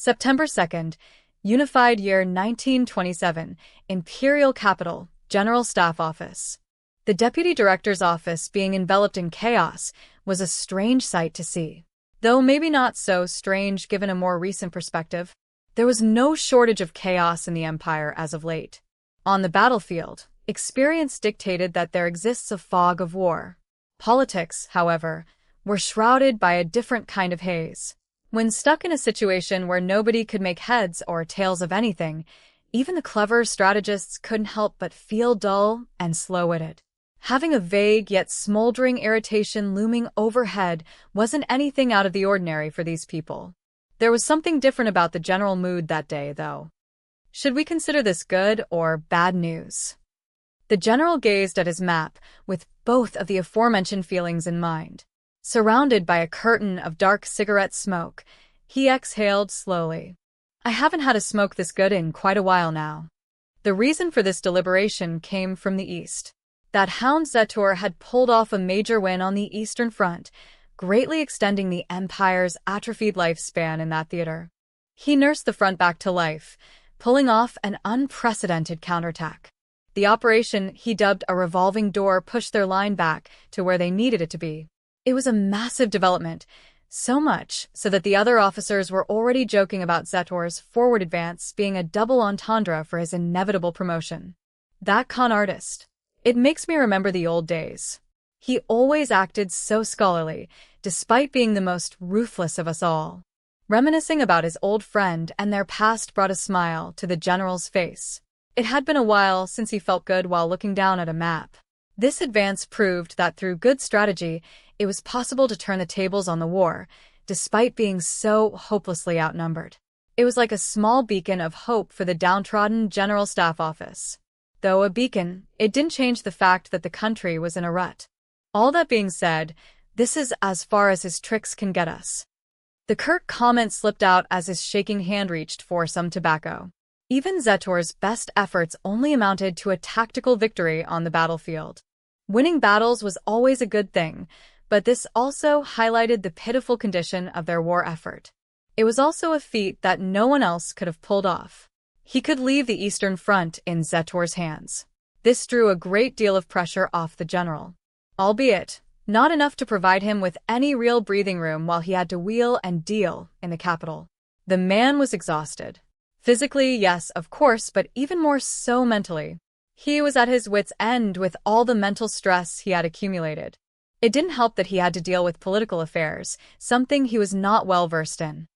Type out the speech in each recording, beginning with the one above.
September 2nd, Unified Year 1927, Imperial Capital, General Staff Office. The Deputy Director's office, being enveloped in chaos, was a strange sight to see. Though maybe not so strange given a more recent perspective. There was no shortage of chaos in the Empire as of late. On the battlefield, experience dictated that there exists a fog of war. Politics, however, were shrouded by a different kind of haze. When stuck in a situation where nobody could make heads or tails of anything, even the clever strategists couldn't help but feel dull and slow-witted. Having a vague yet smoldering irritation looming overhead wasn't anything out of the ordinary for these people. There was something different about the general mood that day, though. Should we consider this good or bad news? The general gazed at his map with both of the aforementioned feelings in mind. Surrounded by a curtain of dark cigarette smoke, he exhaled slowly. I haven't had a smoke this good in quite a while now. The reason for this deliberation came from the east. That Hound Zetor had pulled off a major win on the Eastern Front, greatly extending the Empire's atrophied lifespan in that theater. He nursed the front back to life, pulling off an unprecedented counterattack. The operation he dubbed a revolving door pushed their line back to where they needed it to be. It was a massive development, so much so that the other officers were already joking about Zetor's forward advance being a double entendre for his inevitable promotion. That con artist. It makes me remember the old days. He always acted so scholarly, despite being the most ruthless of us all. Reminiscing about his old friend and their past brought a smile to the general's face. It had been a while since he felt good while looking down at a map. This advance proved that through good strategy, it was possible to turn the tables on the war, despite being so hopelessly outnumbered. It was like a small beacon of hope for the downtrodden General Staff Office. Though a beacon, it didn't change the fact that the country was in a rut. All that being said, this is as far as his tricks can get us. The curt comment slipped out as his shaking hand reached for some tobacco. Even Zetor's best efforts only amounted to a tactical victory on the battlefield. Winning battles was always a good thing, but this also highlighted the pitiful condition of their war effort. It was also a feat that no one else could have pulled off. He could leave the Eastern Front in Zetor's hands. This drew a great deal of pressure off the general. Albeit, not enough to provide him with any real breathing room while he had to wheel and deal in the capital. The man was exhausted. Physically, yes, of course, but even more so mentally. He was at his wits' end with all the mental stress he had accumulated. It didn't help that he had to deal with political affairs, something he was not well versed in.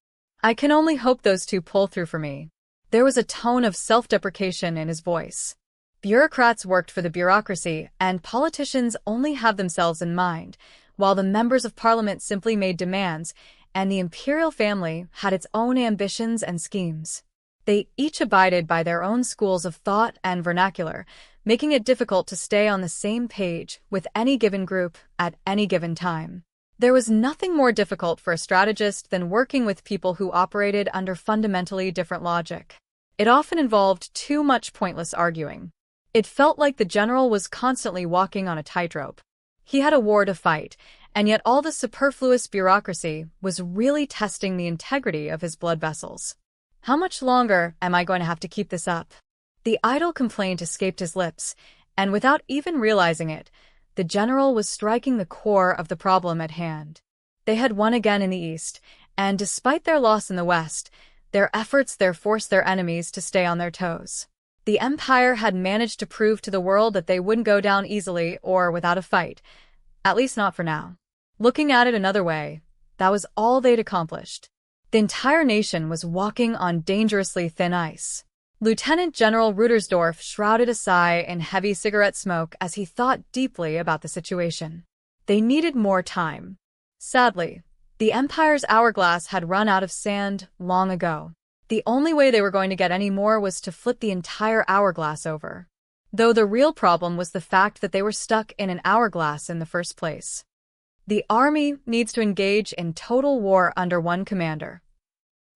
I can only hope those two pull through for me. There was a tone of self-deprecation in his voice. Bureaucrats worked for the bureaucracy, and politicians only have themselves in mind, while the members of parliament simply made demands, and the imperial family had its own ambitions and schemes. They each abided by their own schools of thought and vernacular, making it difficult to stay on the same page with any given group at any given time. There was nothing more difficult for a strategist than working with people who operated under fundamentally different logic. It often involved too much pointless arguing. It felt like the general was constantly walking on a tightrope. He had a war to fight, and yet all the superfluous bureaucracy was really testing the integrity of his blood vessels. How much longer am I going to have to keep this up? The idle complaint escaped his lips, and without even realizing it, the general was striking the core of the problem at hand. They had won again in the east, and despite their loss in the west, their efforts there forced their enemies to stay on their toes. The Empire had managed to prove to the world that they wouldn't go down easily or without a fight, at least not for now. Looking at it another way, that was all they'd accomplished. The entire nation was walking on dangerously thin ice. Lieutenant General Rudersdorf shrouded a sigh in heavy cigarette smoke as he thought deeply about the situation. They needed more time. Sadly, the Empire's hourglass had run out of sand long ago. The only way they were going to get any more was to flip the entire hourglass over. Though the real problem was the fact that they were stuck in an hourglass in the first place. The army needs to engage in total war under one commander.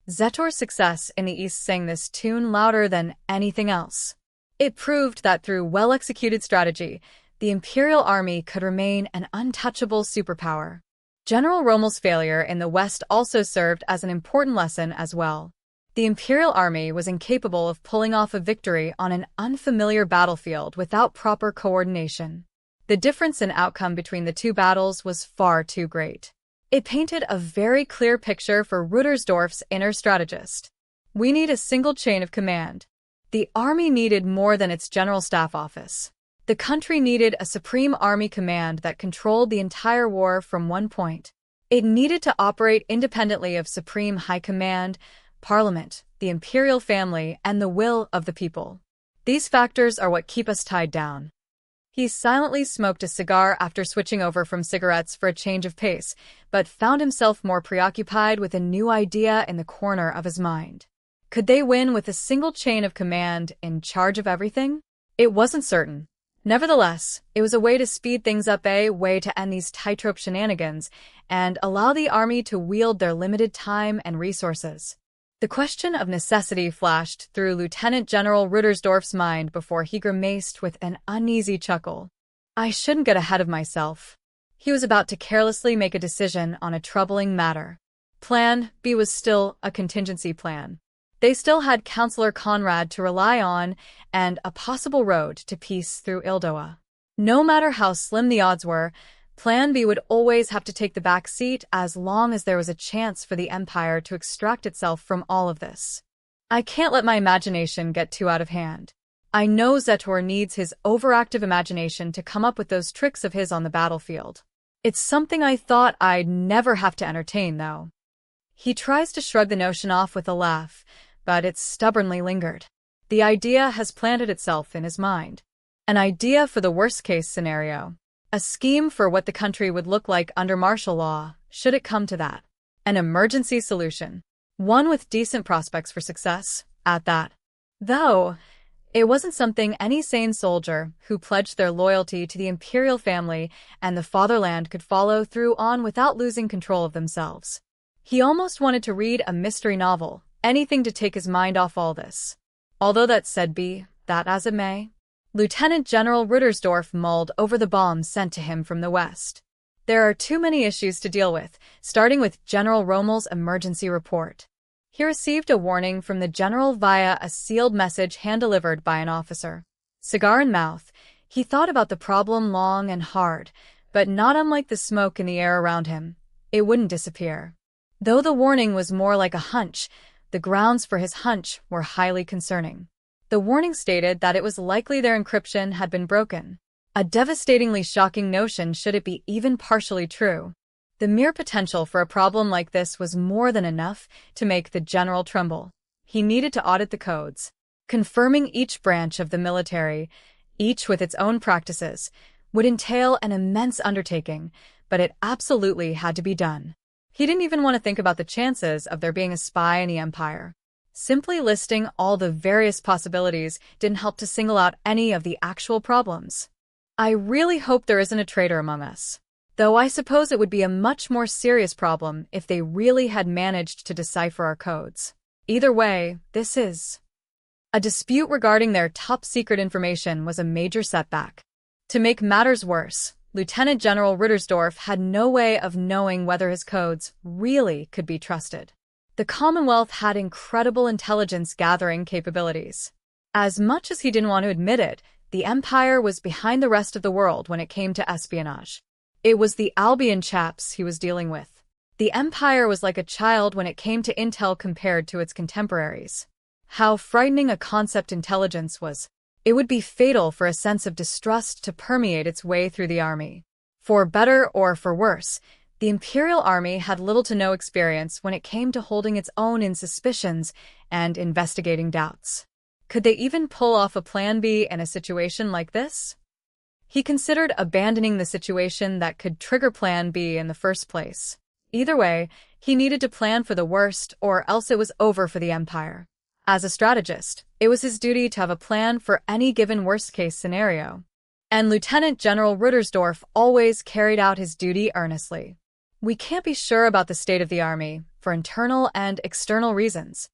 Zetor's success in the East sang this tune louder than anything else. It proved that through well-executed strategy, the Imperial Army could remain an untouchable superpower. General Rommel's failure in the West also served as an important lesson as well. The Imperial Army was incapable of pulling off a victory on an unfamiliar battlefield without proper coordination. The difference in outcome between the two battles was far too great. It painted a very clear picture for Rüdersdorf's inner strategist. We need a single chain of command. The army needed more than its general staff office. The country needed a supreme army command that controlled the entire war from one point. It needed to operate independently of supreme high command, parliament, the imperial family, and the will of the people. These factors are what keep us tied down. He silently smoked a cigar after switching over from cigarettes for a change of pace, but found himself more preoccupied with a new idea in the corner of his mind. Could they win with a single chain of command in charge of everything? It wasn't certain. Nevertheless, it was a way to speed things up, a way to end these tightrope shenanigans and allow the army to wield their limited time and resources. The question of necessity flashed through Lieutenant General Rüdersdorf's mind before he grimaced with an uneasy chuckle. I shouldn't get ahead of myself. He was about to carelessly make a decision on a troubling matter. Plan B was still a contingency plan. They still had Councillor Conrad to rely on and a possible road to peace through Ildoa. No matter how slim the odds were, Plan B would always have to take the back seat as long as there was a chance for the Empire to extract itself from all of this. I can't let my imagination get too out of hand. I know Zetor needs his overactive imagination to come up with those tricks of his on the battlefield. It's something I thought I'd never have to entertain, though. He tries to shrug the notion off with a laugh, but it stubbornly lingered. The idea has planted itself in his mind. An idea for the worst-case scenario. A scheme for what the country would look like under martial law, should it come to that. An emergency solution. One with decent prospects for success, at that. Though, it wasn't something any sane soldier who pledged their loyalty to the imperial family and the fatherland could follow through on without losing control of themselves. He almost wanted to read a mystery novel, anything to take his mind off all this. Although that said be that as it may, Lieutenant General Rüdersdorf mulled over the bombs sent to him from the west. There are too many issues to deal with, starting with General Rommel's emergency report. He received a warning from the general via a sealed message hand-delivered by an officer. Cigar in mouth, he thought about the problem long and hard, but not unlike the smoke in the air around him, it wouldn't disappear. Though the warning was more like a hunch, the grounds for his hunch were highly concerning. The warning stated that it was likely their encryption had been broken. A devastatingly shocking notion should it be even partially true. The mere potential for a problem like this was more than enough to make the general tremble. He needed to audit the codes. Confirming each branch of the military, each with its own practices, would entail an immense undertaking, but it absolutely had to be done. He didn't even want to think about the chances of there being a spy in the Empire. Simply listing all the various possibilities didn't help to single out any of the actual problems. I really hope there isn't a traitor among us. Though I suppose it would be a much more serious problem if they really had managed to decipher our codes. Either way, this is. A dispute regarding their top-secret information was a major setback. To make matters worse, Lieutenant General Rüdersdorf had no way of knowing whether his codes really could be trusted. The Commonwealth had incredible intelligence-gathering capabilities. As much as he didn't want to admit it, the Empire was behind the rest of the world when it came to espionage. It was the Albion chaps he was dealing with. The Empire was like a child when it came to intel compared to its contemporaries. How frightening a concept intelligence was. It would be fatal for a sense of distrust to permeate its way through the army. For better or for worse, the Imperial Army had little to no experience when it came to holding its own in suspicions and investigating doubts. Could they even pull off a Plan B in a situation like this? He considered abandoning the situation that could trigger Plan B in the first place. Either way, he needed to plan for the worst, or else it was over for the Empire. As a strategist, it was his duty to have a plan for any given worst-case scenario. And Lieutenant General Rüdersdorf always carried out his duty earnestly. We can't be sure about the state of the army, for internal and external reasons.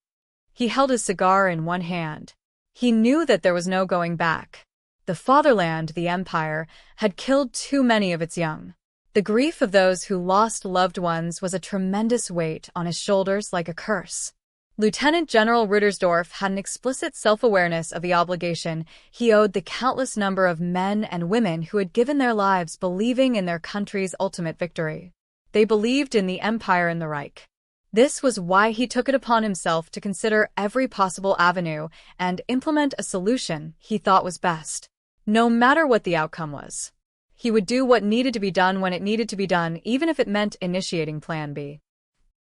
He held his cigar in one hand. He knew that there was no going back. The fatherland, the Empire, had killed too many of its young. The grief of those who lost loved ones was a tremendous weight on his shoulders like a curse. Lieutenant General Rudersdorf had an explicit self-awareness of the obligation he owed the countless number of men and women who had given their lives believing in their country's ultimate victory. They believed in the Empire and the Reich. This was why he took it upon himself to consider every possible avenue and implement a solution he thought was best. No matter what the outcome was, he would do what needed to be done when it needed to be done, even if it meant initiating Plan B.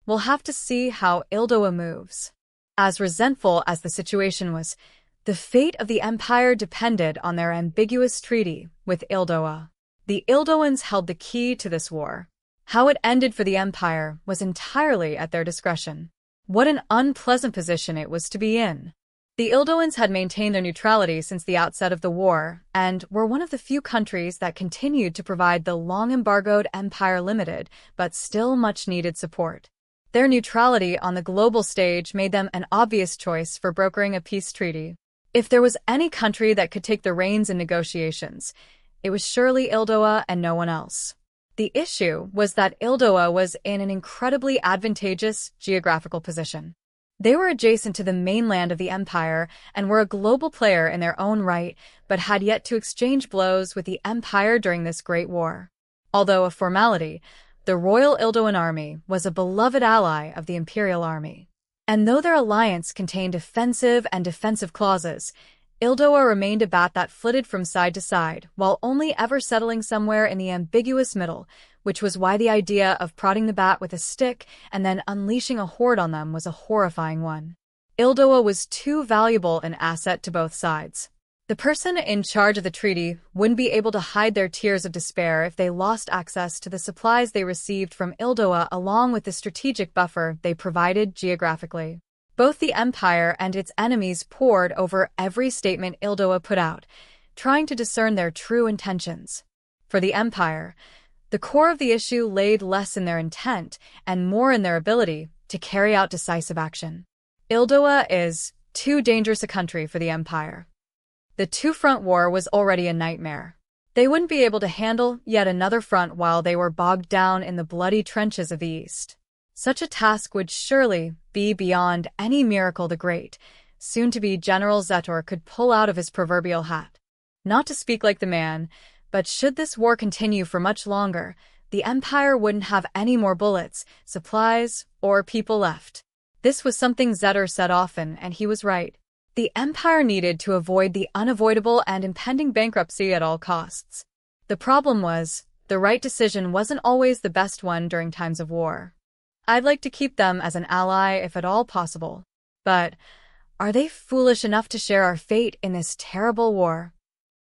We'll have to see how Ildoa moves. As resentful as the situation was, the fate of the Empire depended on their ambiguous treaty with Ildoa. The Ildoans held the key to this war. How it ended for the Empire was entirely at their discretion. What an unpleasant position it was to be in. The Ildoans had maintained their neutrality since the outset of the war, and were one of the few countries that continued to provide the long-embargoed Empire limited, but still much-needed support. Their neutrality on the global stage made them an obvious choice for brokering a peace treaty. If there was any country that could take the reins in negotiations, it was surely Ildoa and no one else. The issue was that Ildoa was in an incredibly advantageous geographical position. They were adjacent to the mainland of the Empire and were a global player in their own right, but had yet to exchange blows with the Empire during this great war. Although a formality, the Royal Ildoan Army was a beloved ally of the Imperial Army. And though their alliance contained offensive and defensive clauses, Ildoa remained a bat that flitted from side to side, while only ever settling somewhere in the ambiguous middle, which was why the idea of prodding the bat with a stick and then unleashing a horde on them was a horrifying one. Ildoa was too valuable an asset to both sides. The person in charge of the treaty wouldn't be able to hide their tears of despair if they lost access to the supplies they received from Ildoa along with the strategic buffer they provided geographically. Both the Empire and its enemies pored over every statement Ildoa put out, trying to discern their true intentions. For the Empire, the core of the issue laid less in their intent and more in their ability to carry out decisive action. Ildoa is too dangerous a country for the Empire. The two-front war was already a nightmare. They wouldn't be able to handle yet another front while they were bogged down in the bloody trenches of the East. Such a task would surely be beyond any miracle the great, soon-to-be General Zetor could pull out of his proverbial hat. Not to speak like the man, but should this war continue for much longer, the Empire wouldn't have any more bullets, supplies, or people left. This was something Zetor said often, and he was right. The Empire needed to avoid the unavoidable and impending bankruptcy at all costs. The problem was, the right decision wasn't always the best one during times of war. I'd like to keep them as an ally if at all possible. But are they foolish enough to share our fate in this terrible war?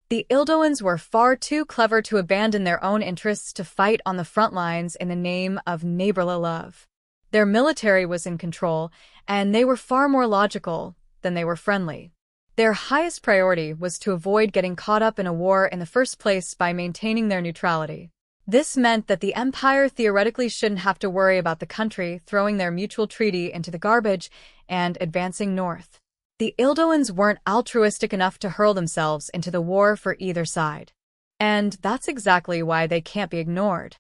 The Ildoans were far too clever to abandon their own interests to fight on the front lines in the name of neighborly love. Their military was in control, and they were far more logical than they were friendly. Their highest priority was to avoid getting caught up in a war in the first place by maintaining their neutrality. This meant that the Empire theoretically shouldn't have to worry about the country throwing their mutual treaty into the garbage and advancing north. The Ildoans weren't altruistic enough to hurl themselves into the war for either side. And that's exactly why they can't be ignored.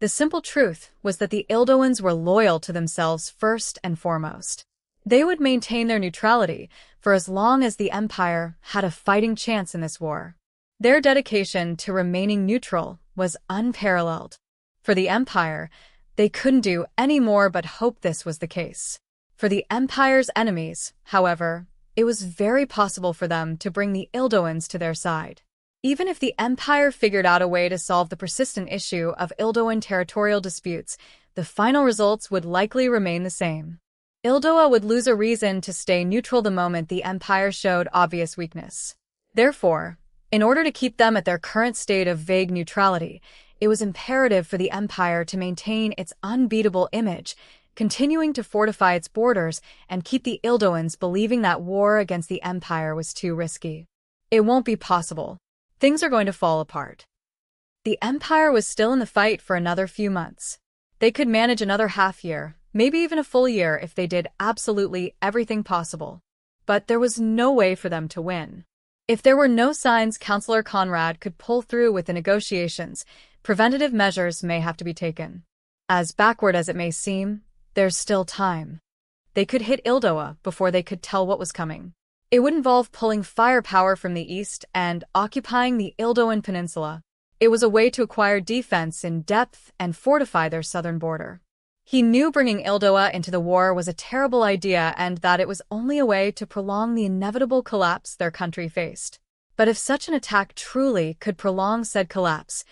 The simple truth was that the Ildoans were loyal to themselves first and foremost. They would maintain their neutrality for as long as the Empire had a fighting chance in this war. Their dedication to remaining neutral was unparalleled. For the Empire, they couldn't do any more but hope this was the case. For the Empire's enemies, however, it was very possible for them to bring the Ildoans to their side. Even if the Empire figured out a way to solve the persistent issue of Ildoan territorial disputes, the final results would likely remain the same. Ildoa would lose a reason to stay neutral the moment the Empire showed obvious weakness. Therefore, in order to keep them at their current state of vague neutrality, it was imperative for the Empire to maintain its unbeatable image, continuing to fortify its borders and keep the Ildoans believing that war against the Empire was too risky. It won't be possible. Things are going to fall apart. The Empire was still in the fight for another few months. They could manage another half-year, maybe even a full year if they did absolutely everything possible. But there was no way for them to win. If there were no signs Councillor Conrad could pull through with the negotiations, preventative measures may have to be taken. As backward as it may seem, there's still time. They could hit Ildoa before they could tell what was coming. It would involve pulling firepower from the east and occupying the Ildoan Peninsula. It was a way to acquire defense in depth and fortify their southern border. He knew bringing Ildoa into the war was a terrible idea and that it was only a way to prolong the inevitable collapse their country faced. But if such an attack truly could prolong said collapse,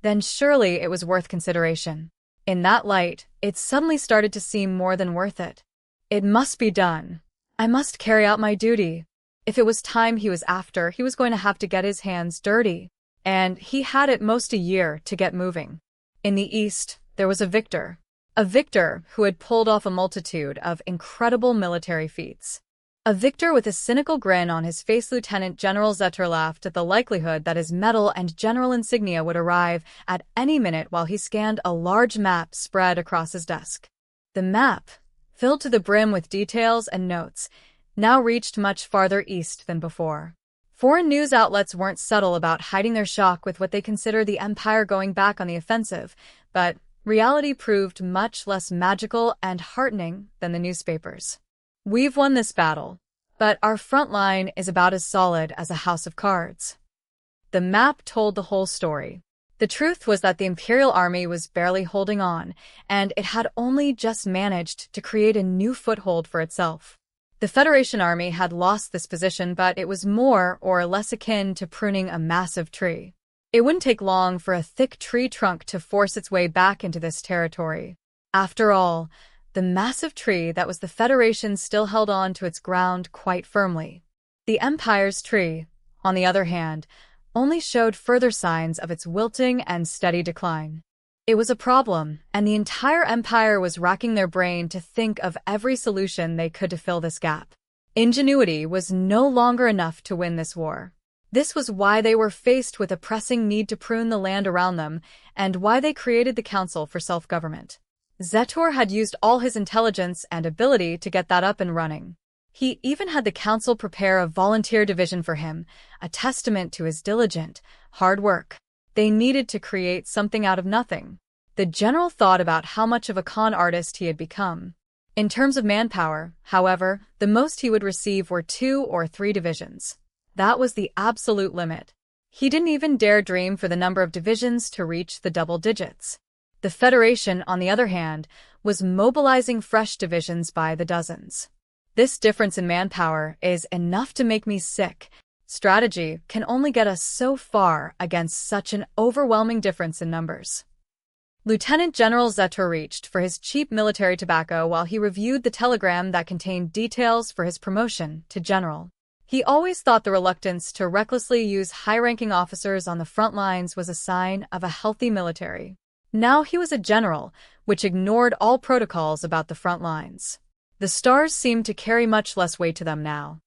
then surely it was worth consideration. In that light, it suddenly started to seem more than worth it. It must be done. I must carry out my duty. If it was time he was after, he was going to have to get his hands dirty. And he had at most a year to get moving. In the east, there was a victor. A victor who had pulled off a multitude of incredible military feats. A victor with a cynical grin on his face. Lieutenant General Zetor laughed at the likelihood that his medal and general insignia would arrive at any minute while he scanned a large map spread across his desk. The map, filled to the brim with details and notes, now reached much farther east than before. Foreign news outlets weren't subtle about hiding their shock with what they consider the Empire going back on the offensive, but reality proved much less magical and heartening than the newspapers. We've won this battle, but our front line is about as solid as a house of cards. The map told the whole story. The truth was that the Imperial Army was barely holding on, and it had only just managed to create a new foothold for itself. The Federation Army had lost this position, but it was more or less akin to pruning a massive tree. It wouldn't take long for a thick tree trunk to force its way back into this territory. After all, the massive tree that was the Federation still held on to its ground quite firmly. The Empire's tree, on the other hand, only showed further signs of its wilting and steady decline. It was a problem, and the entire Empire was racking their brain to think of every solution they could to fill this gap. Ingenuity was no longer enough to win this war. This was why they were faced with a pressing need to prune the land around them, and why they created the Council for Self-Government. Zetor had used all his intelligence and ability to get that up and running. He even had the Council prepare a volunteer division for him, a testament to his diligent, hard work. They needed to create something out of nothing. The general thought about how much of a con artist he had become. In terms of manpower, however, the most he would receive were 2 or 3 divisions. That was the absolute limit. He didn't even dare dream for the number of divisions to reach the double digits. The Federation, on the other hand, was mobilizing fresh divisions by the dozens. This difference in manpower is enough to make me sick. Strategy can only get us so far against such an overwhelming difference in numbers. Lieutenant General Zetor reached for his cheap military tobacco while he reviewed the telegram that contained details for his promotion to general. He always thought the reluctance to recklessly use high-ranking officers on the front lines was a sign of a healthy military. Now he was a general, which ignored all protocols about the front lines. The stars seemed to carry much less weight to them now.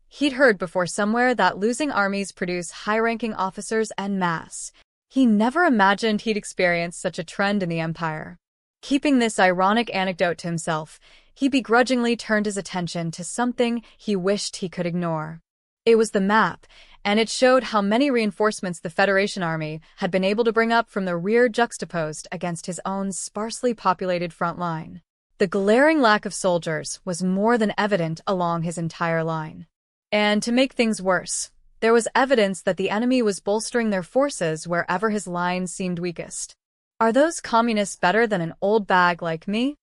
He'd heard before somewhere that losing armies produce high-ranking officers en masse. He never imagined he'd experience such a trend in the Empire. Keeping this ironic anecdote to himself, he begrudgingly turned his attention to something he wished he could ignore. It was the map, and it showed how many reinforcements the Federation Army had been able to bring up from the rear juxtaposed against his own sparsely populated front line. The glaring lack of soldiers was more than evident along his entire line. And to make things worse, there was evidence that the enemy was bolstering their forces wherever his line seemed weakest. Are those communists better than an old bag like me?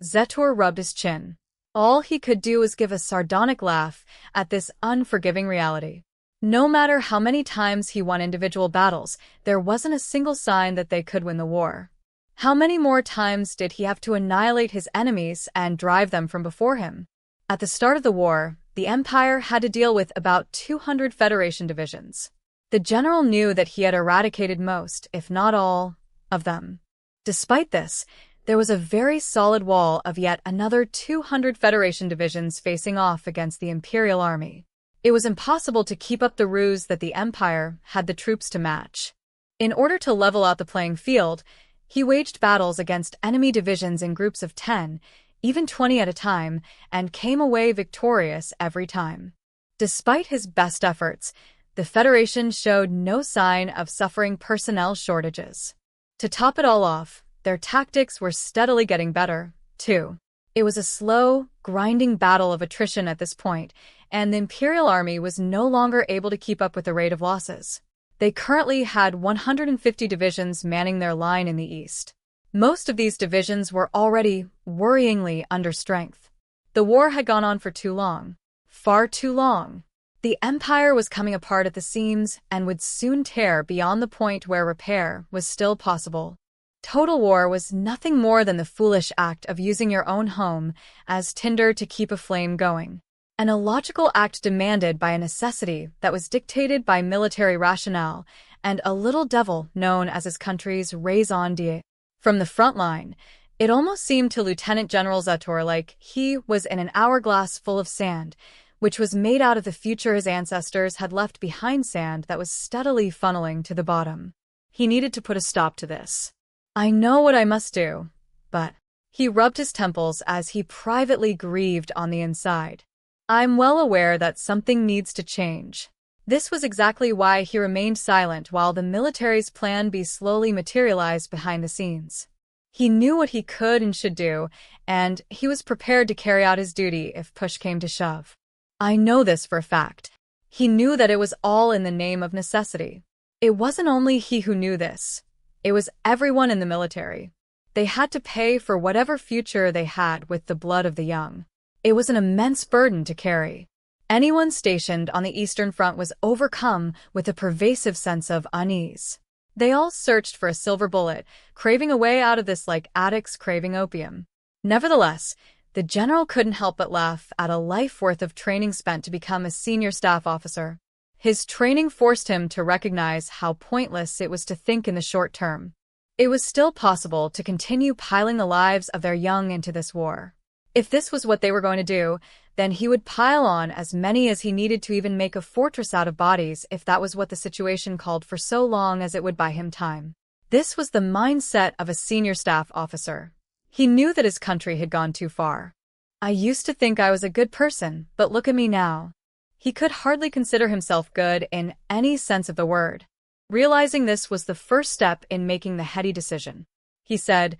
Zetor rubbed his chin. All he could do was give a sardonic laugh at this unforgiving reality. No matter how many times he won individual battles, there wasn't a single sign that they could win the war. How many more times did he have to annihilate his enemies and drive them from before him? At the start of the war, the Empire had to deal with about 200 Federation divisions. The general knew that he had eradicated most, if not all, of them. Despite this, there was a very solid wall of yet another 200 Federation divisions facing off against the Imperial Army. It was impossible to keep up the ruse that the Empire had the troops to match. In order to level out the playing field, he waged battles against enemy divisions in groups of 10, even 20 at a time, and came away victorious every time. Despite his best efforts, the Federation showed no sign of suffering personnel shortages. To top it all off, their tactics were steadily getting better, too. It was a slow, grinding battle of attrition at this point, and the Imperial Army was no longer able to keep up with the rate of losses. They currently had 150 divisions manning their line in the east. Most of these divisions were already worryingly under strength. The war had gone on for too long. Far too long. The Empire was coming apart at the seams and would soon tear beyond the point where repair was still possible. Total war was nothing more than the foolish act of using your own home as tinder to keep a flame going. An illogical act demanded by a necessity that was dictated by military rationale and a little devil known as his country's raison d'etre. From the front line, it almost seemed to Lieutenant General Zetor like he was in an hourglass full of sand, which was made out of the future his ancestors had left behind, sand that was steadily funneling to the bottom. He needed to put a stop to this. I know what I must do, but he rubbed his temples as he privately grieved on the inside. I'm well aware that something needs to change. This was exactly why he remained silent while the military's plan B slowly materialized behind the scenes. He knew what he could and should do, and he was prepared to carry out his duty if push came to shove. I know this for a fact. He knew that it was all in the name of necessity. It wasn't only he who knew this. It was everyone in the military. They had to pay for whatever future they had with the blood of the young. It was an immense burden to carry. Anyone stationed on the Eastern Front was overcome with a pervasive sense of unease. They all searched for a silver bullet, craving a way out of this like addicts craving opium. Nevertheless, the general couldn't help but laugh at a life worth of training spent to become a senior staff officer. His training forced him to recognize how pointless it was to think in the short term. It was still possible to continue piling the lives of their young into this war. If this was what they were going to do, then he would pile on as many as he needed to even make a fortress out of bodies if that was what the situation called, for so long as it would buy him time. This was the mindset of a senior staff officer. He knew that his country had gone too far. I used to think I was a good person, but look at me now. He could hardly consider himself good in any sense of the word. Realizing this was the first step in making the heady decision. He said,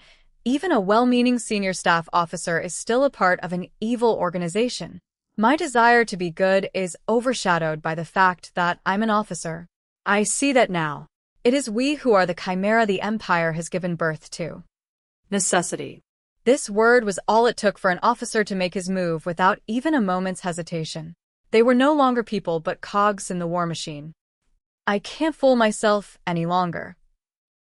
even a well-meaning senior staff officer is still a part of an evil organization. My desire to be good is overshadowed by the fact that I'm an officer. I see that now. It is we who are the chimera the Empire has given birth to. Necessity. This word was all it took for an officer to make his move without even a moment's hesitation. They were no longer people but cogs in the war machine. I can't fool myself any longer.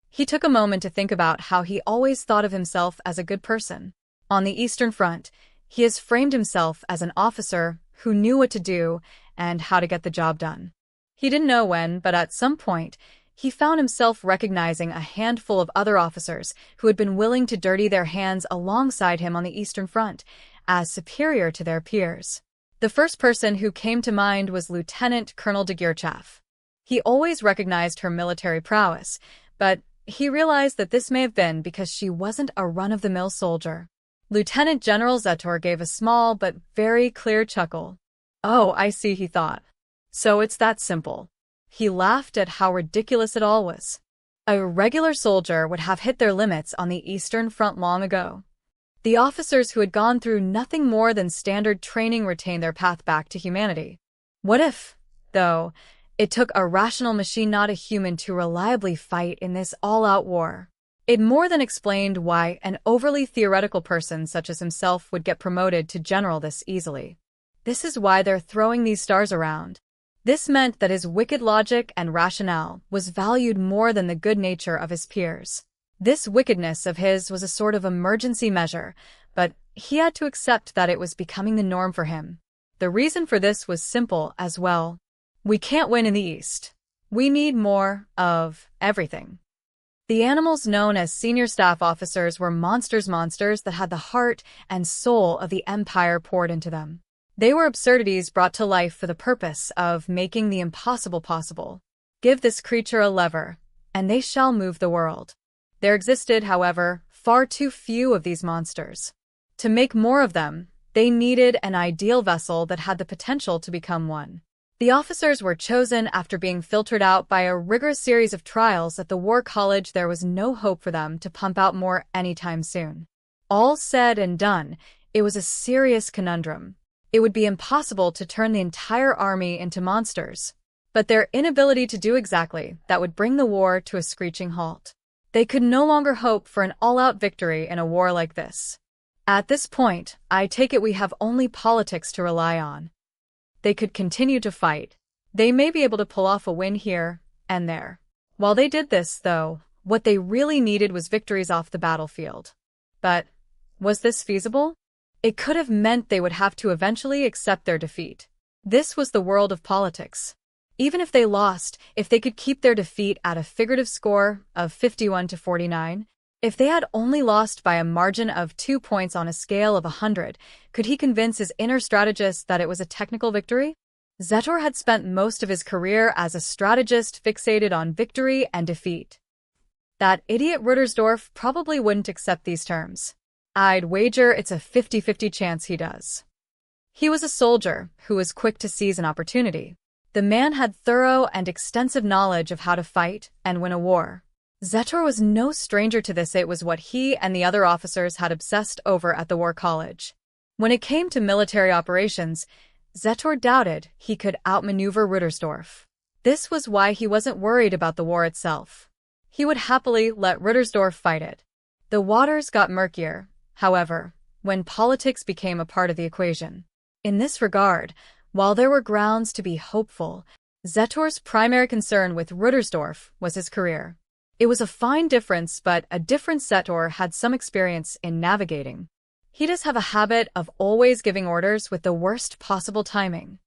He took a moment to think about how he always thought of himself as a good person. On the Eastern Front, he has framed himself as an officer who knew what to do and how to get the job done. He didn't know when, but at some point, he found himself recognizing a handful of other officers who had been willing to dirty their hands alongside him on the Eastern Front, as superior to their peers. The first person who came to mind was Lieutenant Colonel de Geerchaf. He always recognized her military prowess, but he realized that this may have been because she wasn't a run-of-the-mill soldier. Lieutenant General Zetor gave a small but very clear chuckle. Oh, I see, he thought. So it's that simple. He laughed at how ridiculous it all was. A regular soldier would have hit their limits on the Eastern Front long ago. The officers who had gone through nothing more than standard training retained their path back to humanity. What if, though, it took a rational machine, not a human, to reliably fight in this all-out war? It more than explained why an overly theoretical person such as himself would get promoted to general this easily. This is why they're throwing these stars around. This meant that his wicked logic and rationale was valued more than the good nature of his peers. This wickedness of his was a sort of emergency measure, but he had to accept that it was becoming the norm for him. The reason for this was simple as well. We can't win in the East. We need more of everything. The animals known as senior staff officers were monsters that had the heart and soul of the Empire poured into them. They were absurdities brought to life for the purpose of making the impossible possible. Give this creature a lever, and they shall move the world. There existed, however, far too few of these monsters. To make more of them, they needed an ideal vessel that had the potential to become one. The officers were chosen after being filtered out by a rigorous series of trials at the War College. There was no hope for them to pump out more anytime soon. All said and done, It was a serious conundrum. It would be impossible to turn the entire army into monsters, but their inability to do exactly that would bring the war to a screeching halt. They could no longer hope for an all-out victory in a war like this. At this point, I take it we have only politics to rely on. They could continue to fight. They may be able to pull off a win here and there. While they did this, though, what they really needed was victories off the battlefield. But was this feasible? It could have meant they would have to eventually accept their defeat. This was the world of politics. Even if they lost, if they could keep their defeat at a figurative score of 51-49, if they had only lost by a margin of 2 points on a scale of 100, could he convince his inner strategist that it was a technical victory? Zetor had spent most of his career as a strategist fixated on victory and defeat. That idiot Ruttersdorf probably wouldn't accept these terms. I'd wager it's a 50-50 chance he does. He was a soldier who was quick to seize an opportunity. The man had thorough and extensive knowledge of how to fight and win a war. Zetor was no stranger to this. It was what he and the other officers had obsessed over at the War College. When it came to military operations, Zetor doubted he could outmaneuver Ruttersdorf. This was why he wasn't worried about the war itself. He would happily let Ruttersdorf fight it. The waters got murkier, however, when politics became a part of the equation. In this regard, while there were grounds to be hopeful, Zetor's primary concern with Ruttersdorf was his career. It was a fine difference, but a difference Zetor had some experience in navigating. He does have a habit of always giving orders with the worst possible timing.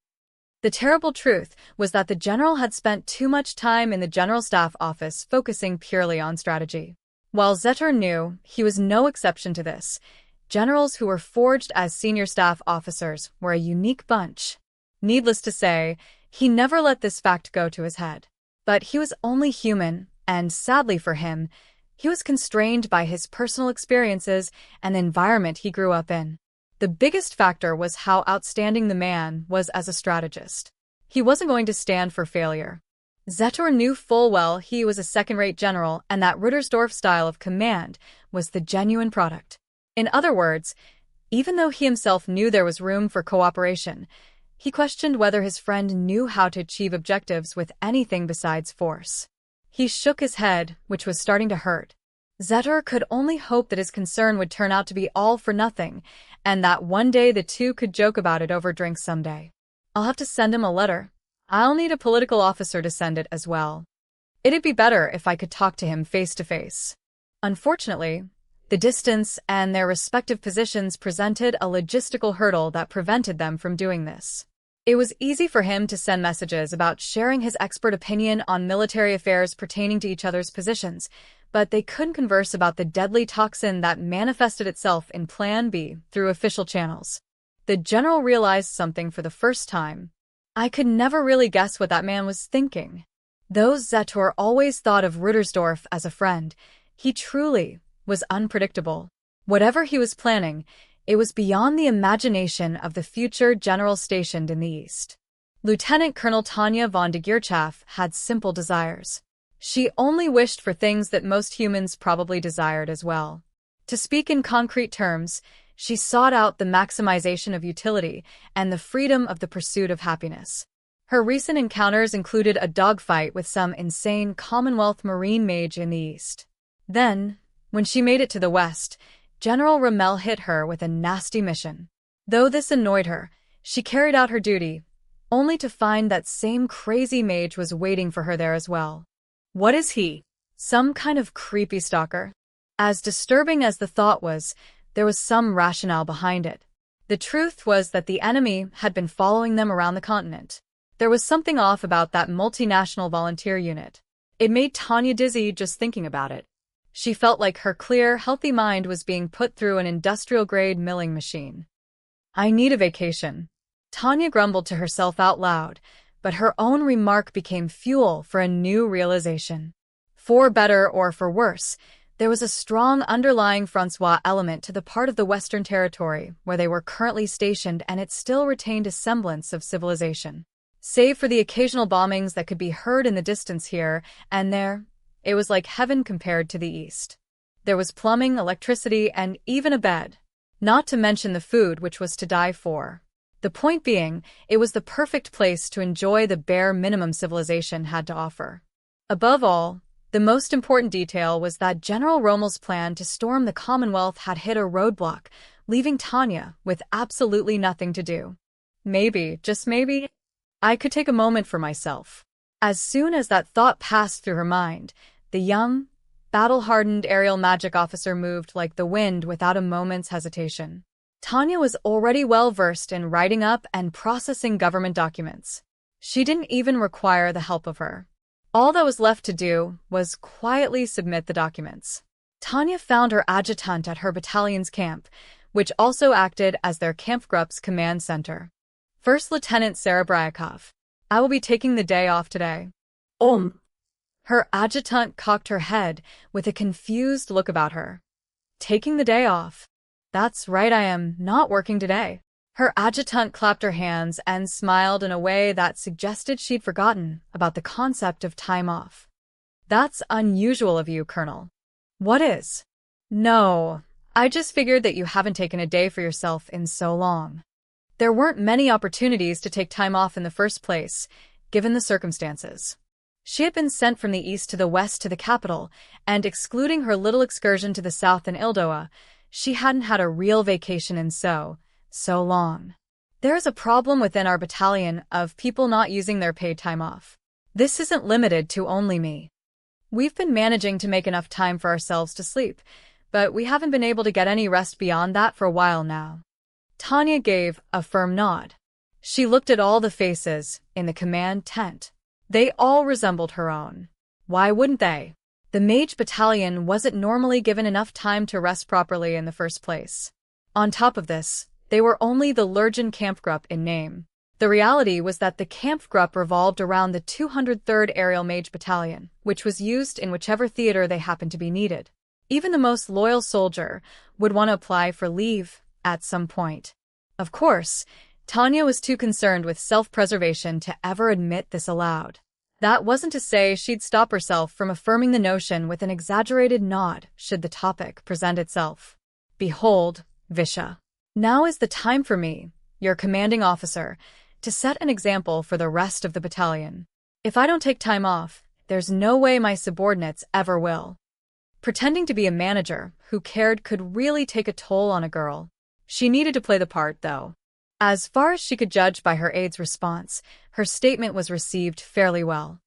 The terrible truth was that the general had spent too much time in the General Staff office focusing purely on strategy. While Zetor knew he was no exception to this, generals who were forged as senior staff officers were a unique bunch. Needless to say, he never let this fact go to his head. But he was only human, and sadly for him, he was constrained by his personal experiences and the environment he grew up in. The biggest factor was how outstanding the man was as a strategist. He wasn't going to stand for failure. Zetor knew full well he was a second-rate general and that Ruttersdorf's style of command was the genuine product. In other words, even though he himself knew there was room for cooperation, he questioned whether his friend knew how to achieve objectives with anything besides force. He shook his head, which was starting to hurt. Zetor could only hope that his concern would turn out to be all for nothing, and that one day the two could joke about it over drinks someday. I'll have to send him a letter. I'll need a political officer to send it as well. It'd be better if I could talk to him face to face. Unfortunately, the distance and their respective positions presented a logistical hurdle that prevented them from doing this. It was easy for him to send messages about sharing his expert opinion on military affairs pertaining to each other's positions, but they couldn't converse about the deadly toxin that manifested itself in Plan B through official channels. The general realized something for the first time. I could never really guess what that man was thinking. Though Zetor always thought of Ruttersdorf as a friend, he truly was unpredictable. Whatever he was planning, it was beyond the imagination of the future general stationed in the East. Lieutenant Colonel Tanya von de Geerchaff had simple desires. She only wished for things that most humans probably desired as well. To speak in concrete terms, she sought out the maximization of utility and the freedom of the pursuit of happiness. Her recent encounters included a dogfight with some insane Commonwealth Marine mage in the East. Then, when she made it to the West, General Rommel hit her with a nasty mission. Though this annoyed her, she carried out her duty, only to find that same crazy mage was waiting for her there as well. What is he? Some kind of creepy stalker? As disturbing as the thought was, there was some rationale behind it. The truth was that the enemy had been following them around the continent. There was something off about that multinational volunteer unit. It made Tanya dizzy just thinking about it. She felt like her clear, healthy mind was being put through an industrial-grade milling machine. I need a vacation. Tanya grumbled to herself out loud, but her own remark became fuel for a new realization. For better or for worse, there was a strong underlying Francois element to the part of the Western Territory where they were currently stationed, and it still retained a semblance of civilization. Save for the occasional bombings that could be heard in the distance here and there, it was like heaven compared to the East. There was plumbing, electricity, and even a bed. Not to mention the food, which was to die for. The point being, it was the perfect place to enjoy the bare minimum civilization had to offer. Above all, the most important detail was that General Rommel's plan to storm the Commonwealth had hit a roadblock, leaving Tanya with absolutely nothing to do. Maybe, just maybe, I could take a moment for myself. As soon as that thought passed through her mind, the young, battle-hardened aerial magic officer moved like the wind without a moment's hesitation. Tanya was already well-versed in writing up and processing government documents. She didn't even require the help of her. All that was left to do was quietly submit the documents. Tanya found her adjutant at her battalion's camp, which also acted as their Kampfgrupp's command center. First Lieutenant Serebryakov, I will be taking the day off today. Her adjutant cocked her head with a confused look about her. Taking the day off? That's right, I am not working today. Her adjutant clapped her hands and smiled in a way that suggested she'd forgotten about the concept of time off. That's unusual of you, Colonel. What is? No, I just figured that you haven't taken a day for yourself in so long. There weren't many opportunities to take time off in the first place, given the circumstances. She had been sent from the east to the west to the capital, and excluding her little excursion to the south in Ildoa, she hadn't had a real vacation in so long. There is a problem within our battalion of people not using their paid time off. This isn't limited to only me. We've been managing to make enough time for ourselves to sleep, but we haven't been able to get any rest beyond that for a while now. Tanya gave a firm nod. She looked at all the faces in the command tent. They all resembled her own. Why wouldn't they? The Mage Battalion wasn't normally given enough time to rest properly in the first place. On top of this, they were only the Lurgan Kampfgruppe in name. The reality was that the Kampfgruppe revolved around the 203rd Aerial Mage Battalion, which was used in whichever theater they happened to be needed. Even the most loyal soldier would want to apply for leave at some point. Of course, Tanya was too concerned with self-preservation to ever admit this aloud. That wasn't to say she'd stop herself from affirming the notion with an exaggerated nod should the topic present itself. Behold, Visha. Now is the time for me, your commanding officer, to set an example for the rest of the battalion. If I don't take time off, there's no way my subordinates ever will. Pretending to be a manager who cared could really take a toll on a girl. She needed to play the part, though. As far as she could judge by her aide's response, her statement was received fairly well.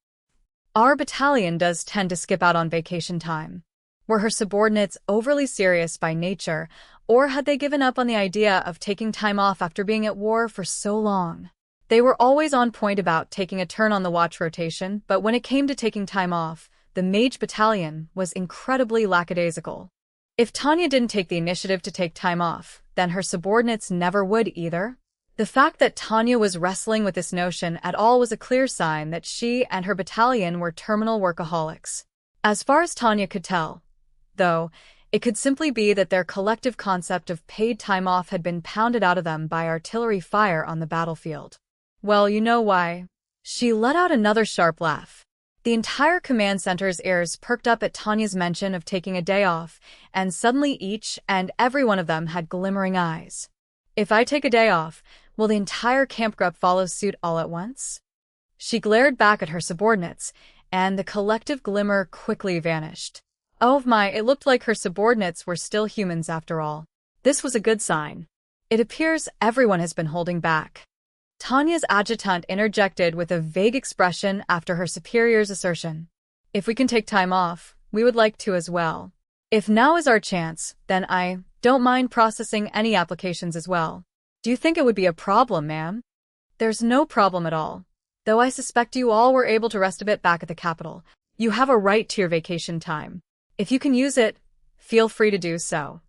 Our battalion does tend to skip out on vacation time. Were her subordinates overly serious by nature, or had they given up on the idea of taking time off after being at war for so long? They were always on point about taking a turn on the watch rotation, but when it came to taking time off, the Mage Battalion was incredibly lackadaisical. If Tanya didn't take the initiative to take time off, then her subordinates never would either. The fact that Tanya was wrestling with this notion at all was a clear sign that she and her battalion were terminal workaholics. As far as Tanya could tell, though, it could simply be that their collective concept of paid time off had been pounded out of them by artillery fire on the battlefield. Well, you know why. She let out another sharp laugh. The entire command center's ears perked up at Tanya's mention of taking a day off, and suddenly each and every one of them had glimmering eyes. If I take a day off, will the entire Kampfgruppe follow suit all at once? She glared back at her subordinates, and the collective glimmer quickly vanished. Oh my, it looked like her subordinates were still humans after all. This was a good sign. It appears everyone has been holding back. Tanya's adjutant interjected with a vague expression after her superior's assertion. If we can take time off, we would like to as well. If now is our chance, then I don't mind processing any applications as well. Do you think it would be a problem, ma'am? There's no problem at all. Though I suspect you all were able to rest a bit back at the capital. You have a right to your vacation time. If you can use it, feel free to do so.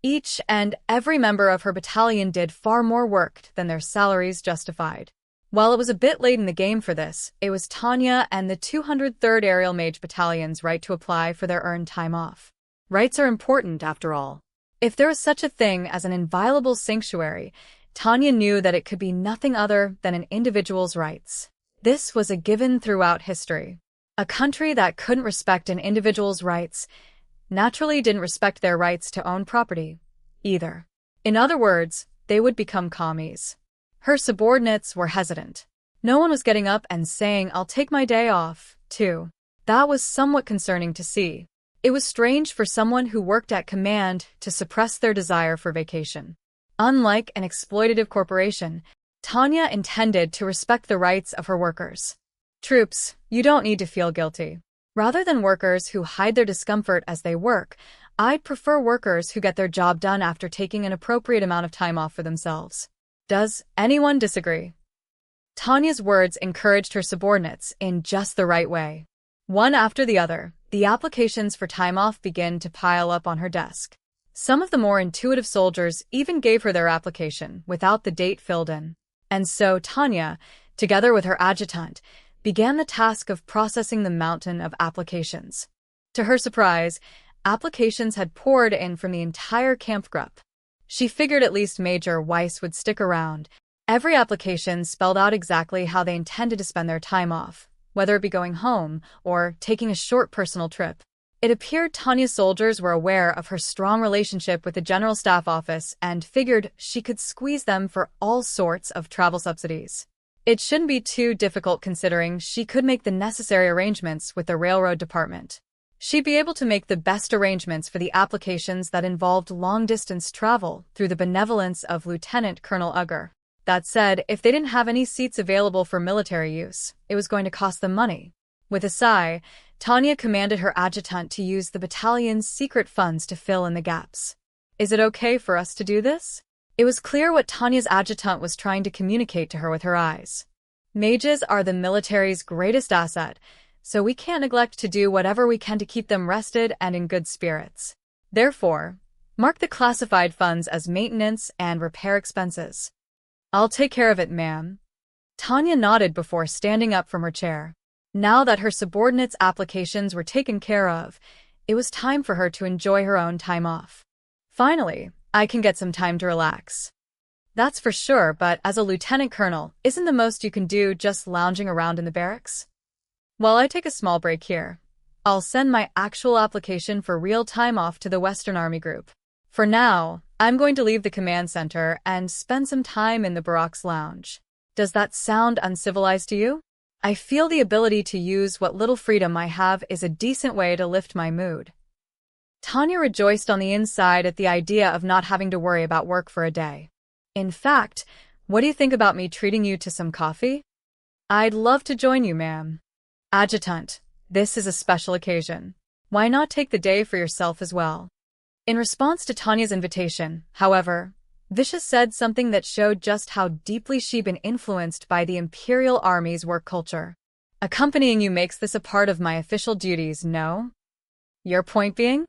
Each and every member of her battalion did far more work than their salaries justified. While it was a bit late in the game for this, it was Tanya and the 203rd Aerial Mage Battalion's right to apply for their earned time off. Rights are important, after all. If there was such a thing as an inviolable sanctuary, Tanya knew that it could be nothing other than an individual's rights. This was a given throughout history. A country that couldn't respect an individual's rights naturally didn't respect their rights to own property, either. In other words, they would become commies. Her subordinates were hesitant. No one was getting up and saying, "I'll take my day off, too." That was somewhat concerning to see. It was strange for someone who worked at command to suppress their desire for vacation. Unlike an exploitative corporation, Tanya intended to respect the rights of her workers. Troops, you don't need to feel guilty. Rather than workers who hide their discomfort as they work, I'd prefer workers who get their job done after taking an appropriate amount of time off for themselves. Does anyone disagree? Tanya's words encouraged her subordinates in just the right way. One after the other, the applications for time off began to pile up on her desk. Some of the more intuitive soldiers even gave her their application without the date filled in. And so Tanya, together with her adjutant, began the task of processing the mountain of applications. To her surprise, applications had poured in from the entire camp group. She figured at least Major Weiss would stick around. Every application spelled out exactly how they intended to spend their time off, whether it be going home or taking a short personal trip. It appeared Tanya's soldiers were aware of her strong relationship with the General Staff Office and figured she could squeeze them for all sorts of travel subsidies. It shouldn't be too difficult considering she could make the necessary arrangements with the railroad department. She'd be able to make the best arrangements for the applications that involved long-distance travel through the benevolence of Lieutenant Colonel Ugger. That said, if they didn't have any seats available for military use, it was going to cost them money. With a sigh, Tanya commanded her adjutant to use the battalion's secret funds to fill in the gaps. "Is it okay for us to do this?" It was clear what Tanya's adjutant was trying to communicate to her with her eyes. Mages are the military's greatest asset, so we can't neglect to do whatever we can to keep them rested and in good spirits. Therefore, mark the classified funds as maintenance and repair expenses. "I'll take care of it, ma'am." Tanya nodded before standing up from her chair. Now that her subordinates' applications were taken care of, it was time for her to enjoy her own time off. "Finally, I can get some time to relax." "That's for sure, but as a lieutenant colonel, isn't the most you can do just lounging around in the barracks?" "While I take a small break here, I'll send my actual application for real time off to the Western Army Group. For now, I'm going to leave the command center and spend some time in the barracks lounge. Does that sound uncivilized to you? I feel the ability to use what little freedom I have is a decent way to lift my mood." Tanya rejoiced on the inside at the idea of not having to worry about work for a day. "In fact, what do you think about me treating you to some coffee?" "I'd love to join you, ma'am." "Adjutant, this is a special occasion. Why not take the day for yourself as well?" In response to Tanya's invitation, however, Vicious said something that showed just how deeply she'd been influenced by the Imperial Army's work culture. "Accompanying you makes this a part of my official duties, no?" "Your point being?"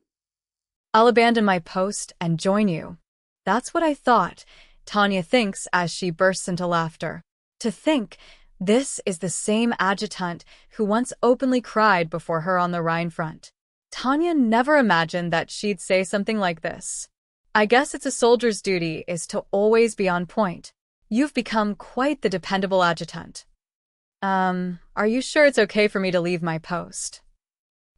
"I'll abandon my post and join you." "That's what I thought," Tanya thinks as she bursts into laughter. To think, this is the same adjutant who once openly cried before her on the Rhine front. Tanya never imagined that she'd say something like this. "I guess it's a soldier's duty is to always be on point. You've become quite the dependable adjutant." Are you sure it's okay for me to leave my post?"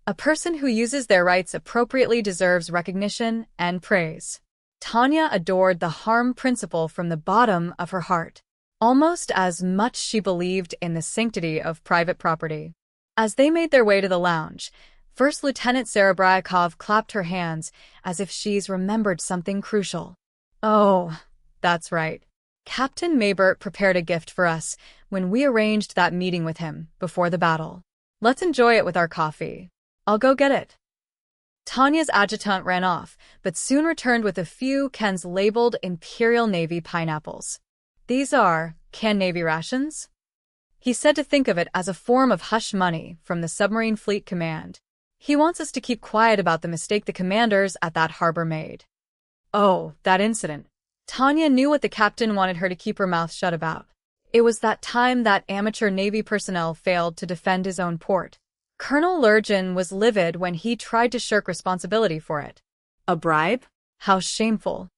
A person who uses their rights appropriately deserves recognition and praise. Tanya adored the harm principle from the bottom of her heart, almost as much she believed in the sanctity of private property. As they made their way to the lounge, First Lieutenant Serebryakov clapped her hands as if she's remembered something crucial. "Oh, that's right. Captain Maybert prepared a gift for us when we arranged that meeting with him before the battle. Let's enjoy it with our coffee. I'll go get it." Tanya's adjutant ran off, but soon returned with a few cans labeled Imperial Navy pineapples. "These are canned Navy rations?" He said to think of it as a form of hush money from the submarine fleet command. He wants us to keep quiet about the mistake the commanders at that harbor made. Oh, that incident. Tanya knew what the captain wanted her to keep her mouth shut about. It was that time that amateur Navy personnel failed to defend his own port. Colonel Lurgan was livid when he tried to shirk responsibility for it. A bribe? How shameful.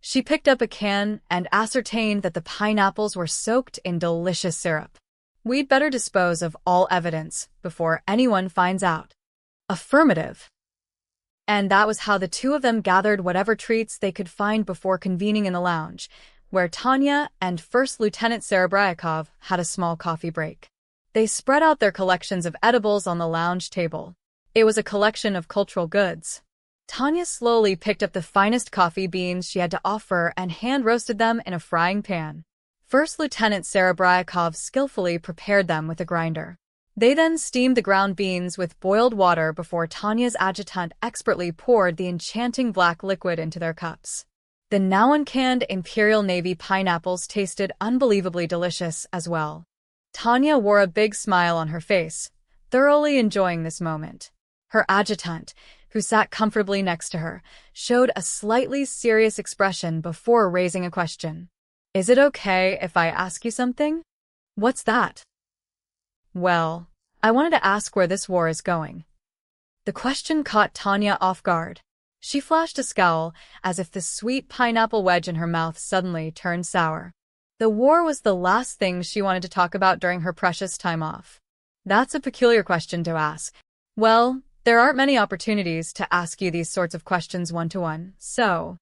She picked up a can and ascertained that the pineapples were soaked in delicious syrup. "We'd better dispose of all evidence before anyone finds out." Affirmative. And that was how the two of them gathered whatever treats they could find before convening in the lounge, where Tanya and First Lieutenant Serebryakov had a small coffee break. They spread out their collections of edibles on the lounge table. It was a collection of cultural goods. Tanya slowly picked up the finest coffee beans she had to offer and hand-roasted them in a frying pan. First Lieutenant Serebryakov skillfully prepared them with a grinder. They then steamed the ground beans with boiled water before Tanya's adjutant expertly poured the enchanting black liquid into their cups. The now uncanned Imperial Navy pineapples tasted unbelievably delicious as well. Tanya wore a big smile on her face, thoroughly enjoying this moment. Her adjutant, who sat comfortably next to her, showed a slightly serious expression before raising a question. "Is it okay if I ask you something?" "What's that?" "Well, I wanted to ask where this war is going." The question caught Tanya off guard. She flashed a scowl, as if the sweet pineapple wedge in her mouth suddenly turned sour. The war was the last thing she wanted to talk about during her precious time off. That's a peculiar question to ask. Well, there aren't many opportunities to ask you these sorts of questions one-to-one, so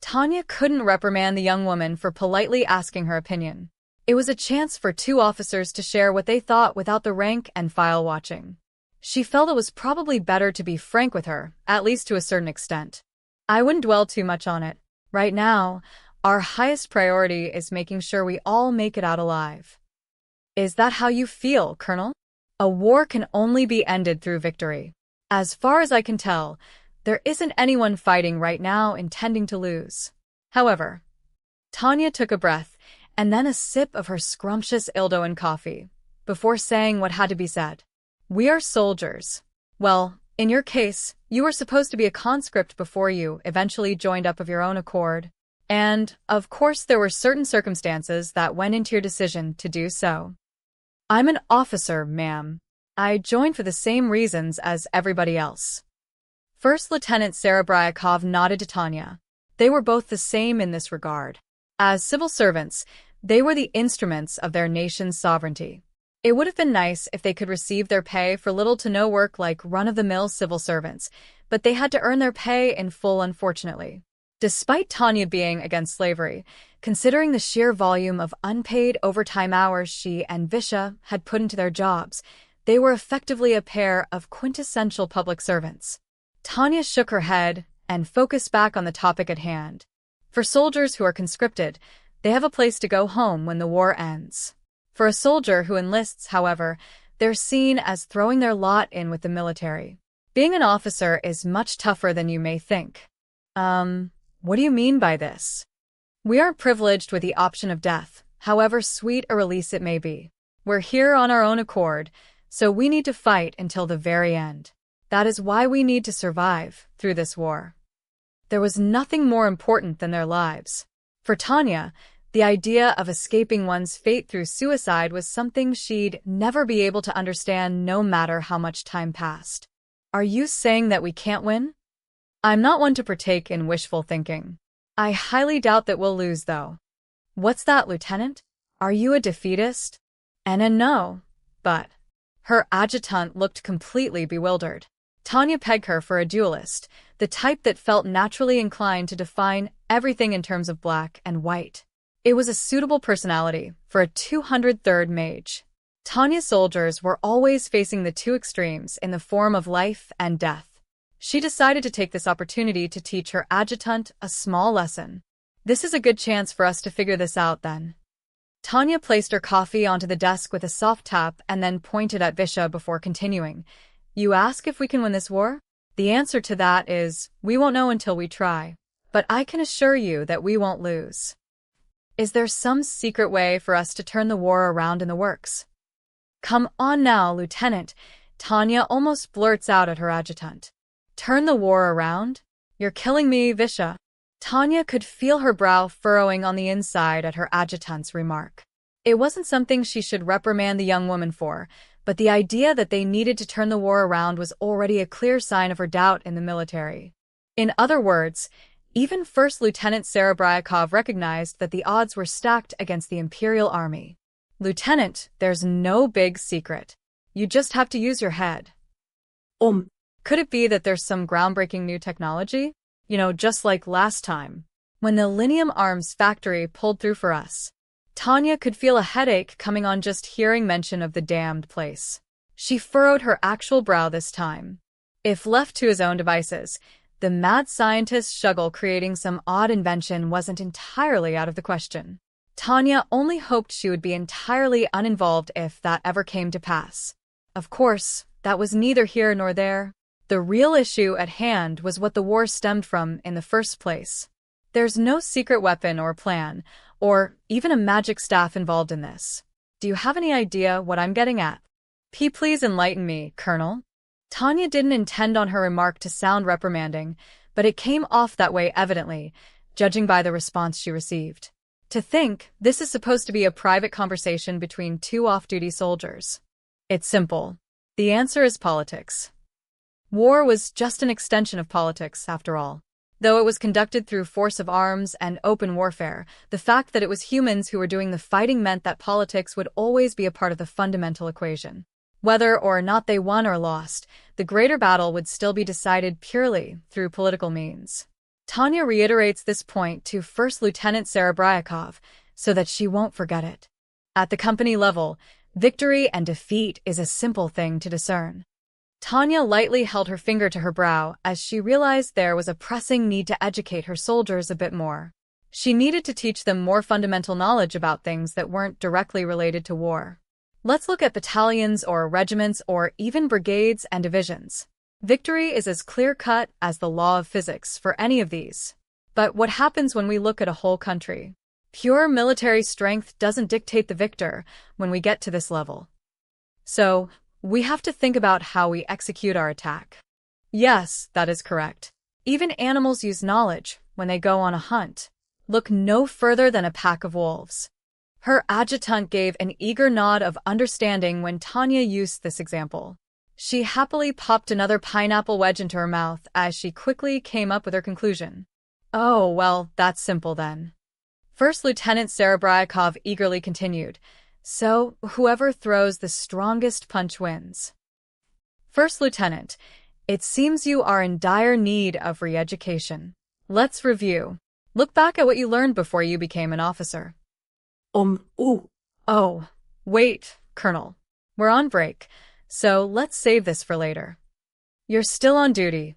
Tanya couldn't reprimand the young woman for politely asking her opinion. It was a chance for two officers to share what they thought without the rank-and-file watching. She felt it was probably better to be frank with her, at least to a certain extent. "I wouldn't dwell too much on it. Right now, our highest priority is making sure we all make it out alive." "Is that how you feel, Colonel?" "A war can only be ended through victory. As far as I can tell, there isn't anyone fighting right now intending to lose." However, Tanya took a breath and then a sip of her scrumptious Ildoan coffee, before saying what had to be said. "We are soldiers. Well, in your case, you were supposed to be a conscript before you eventually joined up of your own accord. And, of course, there were certain circumstances that went into your decision to do so." "I'm an officer, ma'am. I joined for the same reasons as everybody else." First Lieutenant Serebryakov nodded to Tanya. They were both the same in this regard. As civil servants, they were the instruments of their nation's sovereignty. It would have been nice if they could receive their pay for little to no work like run-of-the-mill civil servants, but they had to earn their pay in full, unfortunately. Despite Tanya being against slavery, considering the sheer volume of unpaid overtime hours she and Visha had put into their jobs, they were effectively a pair of quintessential public servants. Tanya shook her head and focused back on the topic at hand. For soldiers who are conscripted, they have a place to go home when the war ends. For a soldier who enlists, however, they're seen as throwing their lot in with the military. Being an officer is much tougher than you may think. What do you mean by this?" "We aren't privileged with the option of death, however sweet a release it may be. We're here on our own accord, so we need to fight until the very end. That is why we need to survive through this war." There was nothing more important than their lives. For Tanya, the idea of escaping one's fate through suicide was something she'd never be able to understand no matter how much time passed. "Are you saying that we can't win?" "I'm not one to partake in wishful thinking. I highly doubt that we'll lose, though." "What's that, Lieutenant? Are you a defeatist?" No, but..." Her adjutant looked completely bewildered. Tanya pegged her for a duelist, the type that felt naturally inclined to define everything in terms of black and white. It was a suitable personality for a 203rd mage. Tanya's soldiers were always facing the two extremes in the form of life and death. She decided to take this opportunity to teach her adjutant a small lesson. "This is a good chance for us to figure this out, then." Tanya placed her coffee onto the desk with a soft tap and then pointed at Visha before continuing. "You ask if we can win this war? The answer to that is, we won't know until we try. But I can assure you that we won't lose." "Is there some secret way for us to turn the war around in the works?" "Come on now, Lieutenant," Tanya almost blurts out at her adjutant. "Turn the war around? You're killing me, Visha." Tanya could feel her brow furrowing on the inside at her adjutant's remark. It wasn't something she should reprimand the young woman for, but the idea that they needed to turn the war around was already a clear sign of her doubt in the military. In other words, even First Lieutenant Serebryakov recognized that the odds were stacked against the Imperial Army. "Lieutenant, there's no big secret. You just have to use your head." Could it be that there's some groundbreaking new technology? Just like last time, when the Linium Arms factory pulled through for us. Tanya could feel a headache coming on just hearing mention of the damned place. She furrowed her actual brow this time. If left to his own devices, the mad scientist Shuggle creating some odd invention wasn't entirely out of the question. Tanya only hoped she would be entirely uninvolved if that ever came to pass. Of course, that was neither here nor there. The real issue at hand was what the war stemmed from in the first place. There's no secret weapon or plan, or even a magic staff involved in this. Do you have any idea what I'm getting at? Please enlighten me, Colonel. Tanya didn't intend on her remark to sound reprimanding, but it came off that way evidently, judging by the response she received. To think, this is supposed to be a private conversation between two off-duty soldiers. It's simple. The answer is politics. War was just an extension of politics, after all. Though it was conducted through force of arms and open warfare, the fact that it was humans who were doing the fighting meant that politics would always be a part of the fundamental equation. Whether or not they won or lost, the greater battle would still be decided purely through political means. Tanya reiterates this point to First Lieutenant Serebryakov so that she won't forget it. At the company level, victory and defeat is a simple thing to discern. Tanya lightly held her finger to her brow as she realized there was a pressing need to educate her soldiers a bit more. She needed to teach them more fundamental knowledge about things that weren't directly related to war. Let's look at battalions or regiments or even brigades and divisions. Victory is as clear-cut as the law of physics for any of these. But what happens when we look at a whole country? Pure military strength doesn't dictate the victor when we get to this level. So, we have to think about how we execute our attack. Yes, that is correct. Even animals use knowledge when they go on a hunt. Look no further than a pack of wolves. Her adjutant gave an eager nod of understanding when Tanya used this example. She happily popped another pineapple wedge into her mouth as she quickly came up with her conclusion. Oh, well, that's simple then. First Lieutenant Serebryakov eagerly continued. So, whoever throws the strongest punch wins. First Lieutenant, it seems you are in dire need of re-education. Let's review. Look back at what you learned before you became an officer. Oh, wait, Colonel. We're on break, so let's save this for later. You're still on duty.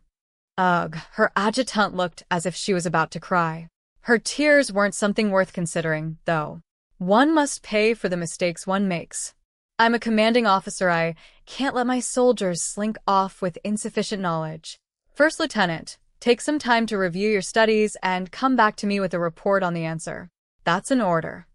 Ugh, her adjutant looked as if she was about to cry. Her tears weren't something worth considering, though. One must pay for the mistakes one makes. I'm a commanding officer. I can't let my soldiers slink off with insufficient knowledge. First Lieutenant, take some time to review your studies and come back to me with a report on the answer. That's an order.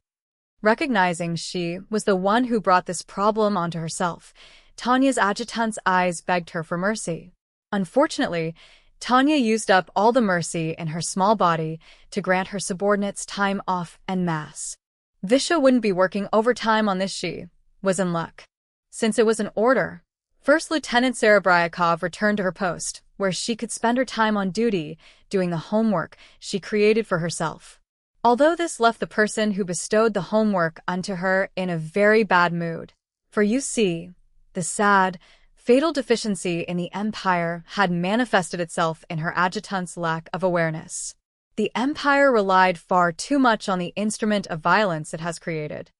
Recognizing she was the one who brought this problem onto herself, Tanya's adjutant's eyes begged her for mercy. Unfortunately, Tanya used up all the mercy in her small body to grant her subordinates time off en masse. Visha wouldn't be working overtime on this. She was in luck. Since it was an order, First Lieutenant Serebryakov returned to her post, where she could spend her time on duty doing the homework she created for herself. Although this left the person who bestowed the homework unto her in a very bad mood. For you see, the sad, fatal deficiency in the Empire had manifested itself in her adjutant's lack of awareness. The Empire relied far too much on the instrument of violence it has created.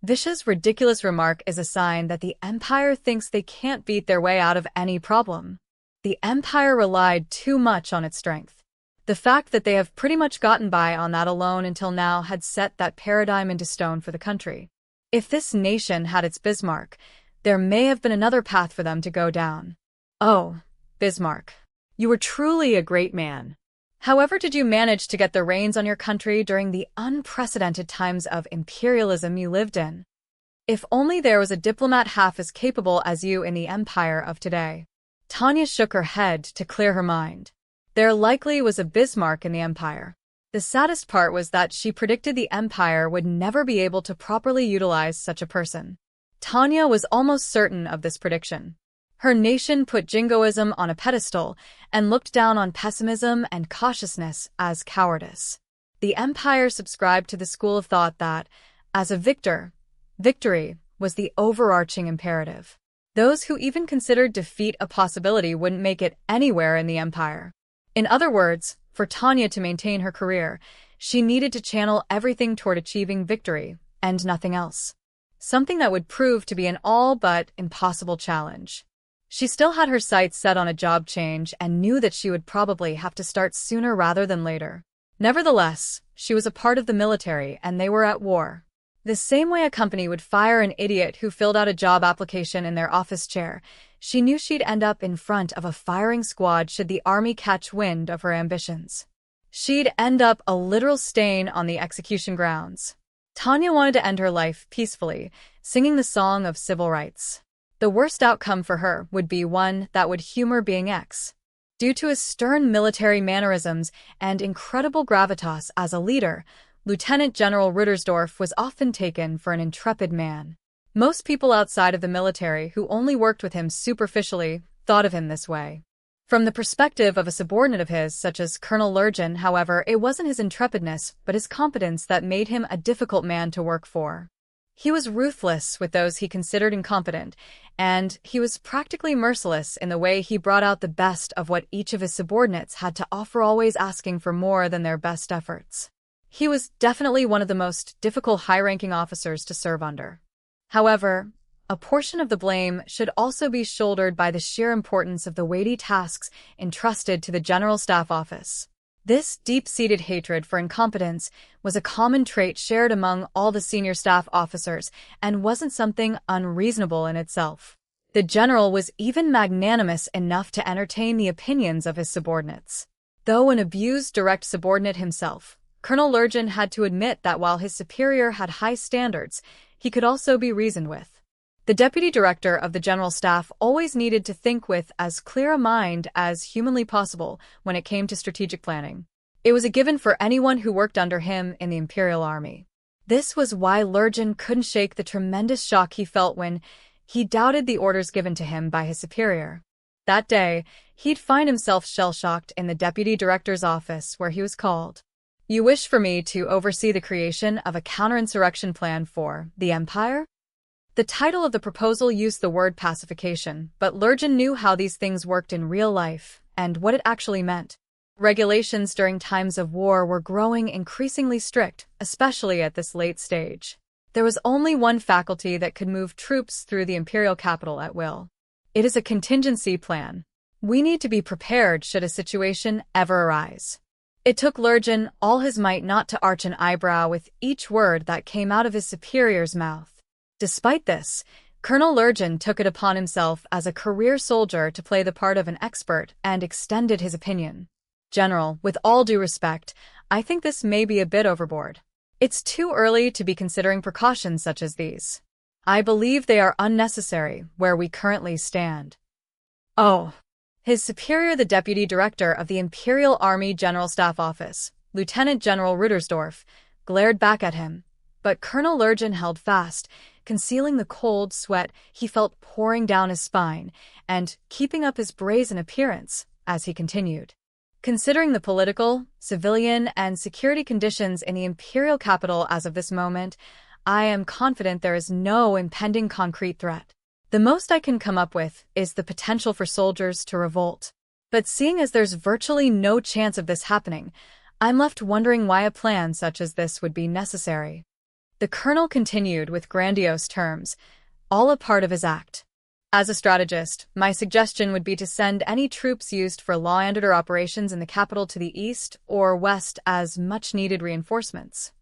Visha's ridiculous remark is a sign that the Empire thinks they can't beat their way out of any problem. The Empire relied too much on its strength. The fact that they have pretty much gotten by on that alone until now had set that paradigm into stone for the country. If this nation had its Bismarck, there may have been another path for them to go down. Oh, Bismarck. You were truly a great man. However did you manage to get the reins on your country during the unprecedented times of imperialism you lived in? If only there was a diplomat half as capable as you in the Empire of today. Tanya shook her head to clear her mind. There likely was a Bismarck in the Empire. The saddest part was that she predicted the Empire would never be able to properly utilize such a person. Tanya was almost certain of this prediction. Her nation put jingoism on a pedestal and looked down on pessimism and cautiousness as cowardice. The Empire subscribed to the school of thought that, as a victor, victory was the overarching imperative. Those who even considered defeat a possibility wouldn't make it anywhere in the Empire. In other words, for Tanya to maintain her career, she needed to channel everything toward achieving victory, and nothing else. Something that would prove to be an all but impossible challenge. She still had her sights set on a job change and knew that she would probably have to start sooner rather than later. Nevertheless, she was a part of the military and they were at war. The same way a company would fire an idiot who filled out a job application in their office chair, she knew she'd end up in front of a firing squad should the army catch wind of her ambitions. She'd end up a literal stain on the execution grounds. Tanya wanted to end her life peacefully, singing the song of civil rights. The worst outcome for her would be one that would humor being X. Due to his stern military mannerisms and incredible gravitas as a leader, Lieutenant General Ruttersdorf was often taken for an intrepid man. Most people outside of the military who only worked with him superficially thought of him this way. From the perspective of a subordinate of his, such as Colonel Lurgan, however, it wasn't his intrepidness but his competence that made him a difficult man to work for. He was ruthless with those he considered incompetent, and he was practically merciless in the way he brought out the best of what each of his subordinates had to offer, always asking for more than their best efforts. He was definitely one of the most difficult high-ranking officers to serve under. However, a portion of the blame should also be shouldered by the sheer importance of the weighty tasks entrusted to the General Staff Office. This deep-seated hatred for incompetence was a common trait shared among all the senior staff officers and wasn't something unreasonable in itself. The general was even magnanimous enough to entertain the opinions of his subordinates. Though an abused direct subordinate himself, Colonel Lurgan had to admit that while his superior had high standards, he could also be reasoned with. The deputy director of the general staff always needed to think with as clear a mind as humanly possible when it came to strategic planning. It was a given for anyone who worked under him in the Imperial Army. This was why Lurgan couldn't shake the tremendous shock he felt when he doubted the orders given to him by his superior. That day, he'd find himself shell-shocked in the deputy director's office where he was called. "You wish for me to oversee the creation of a counterinsurrection plan for the Empire?" The title of the proposal used the word pacification, but Lurgan knew how these things worked in real life and what it actually meant. Regulations during times of war were growing increasingly strict, especially at this late stage. There was only one faculty that could move troops through the imperial capital at will. It is a contingency plan. We need to be prepared should a situation ever arise. It took Lurgan all his might not to arch an eyebrow with each word that came out of his superior's mouth. Despite this, Colonel Lurgan took it upon himself as a career soldier to play the part of an expert and extended his opinion. "General, with all due respect, I think this may be a bit overboard. It's too early to be considering precautions such as these. I believe they are unnecessary where we currently stand." Oh. His superior, the deputy director of the Imperial Army General Staff Office, Lieutenant General Ruttersdorf, glared back at him. But Colonel Lurgan held fast, concealing the cold sweat he felt pouring down his spine, and keeping up his brazen appearance as he continued. "Considering the political, civilian, and security conditions in the imperial capital as of this moment, I am confident there is no impending concrete threat. The most I can come up with is the potential for soldiers to revolt. But seeing as there's virtually no chance of this happening, I'm left wondering why a plan such as this would be necessary." The colonel continued with grandiose terms, all a part of his act. "As a strategist, my suggestion would be to send any troops used for law and order operations in the capital to the east or west as much-needed reinforcements."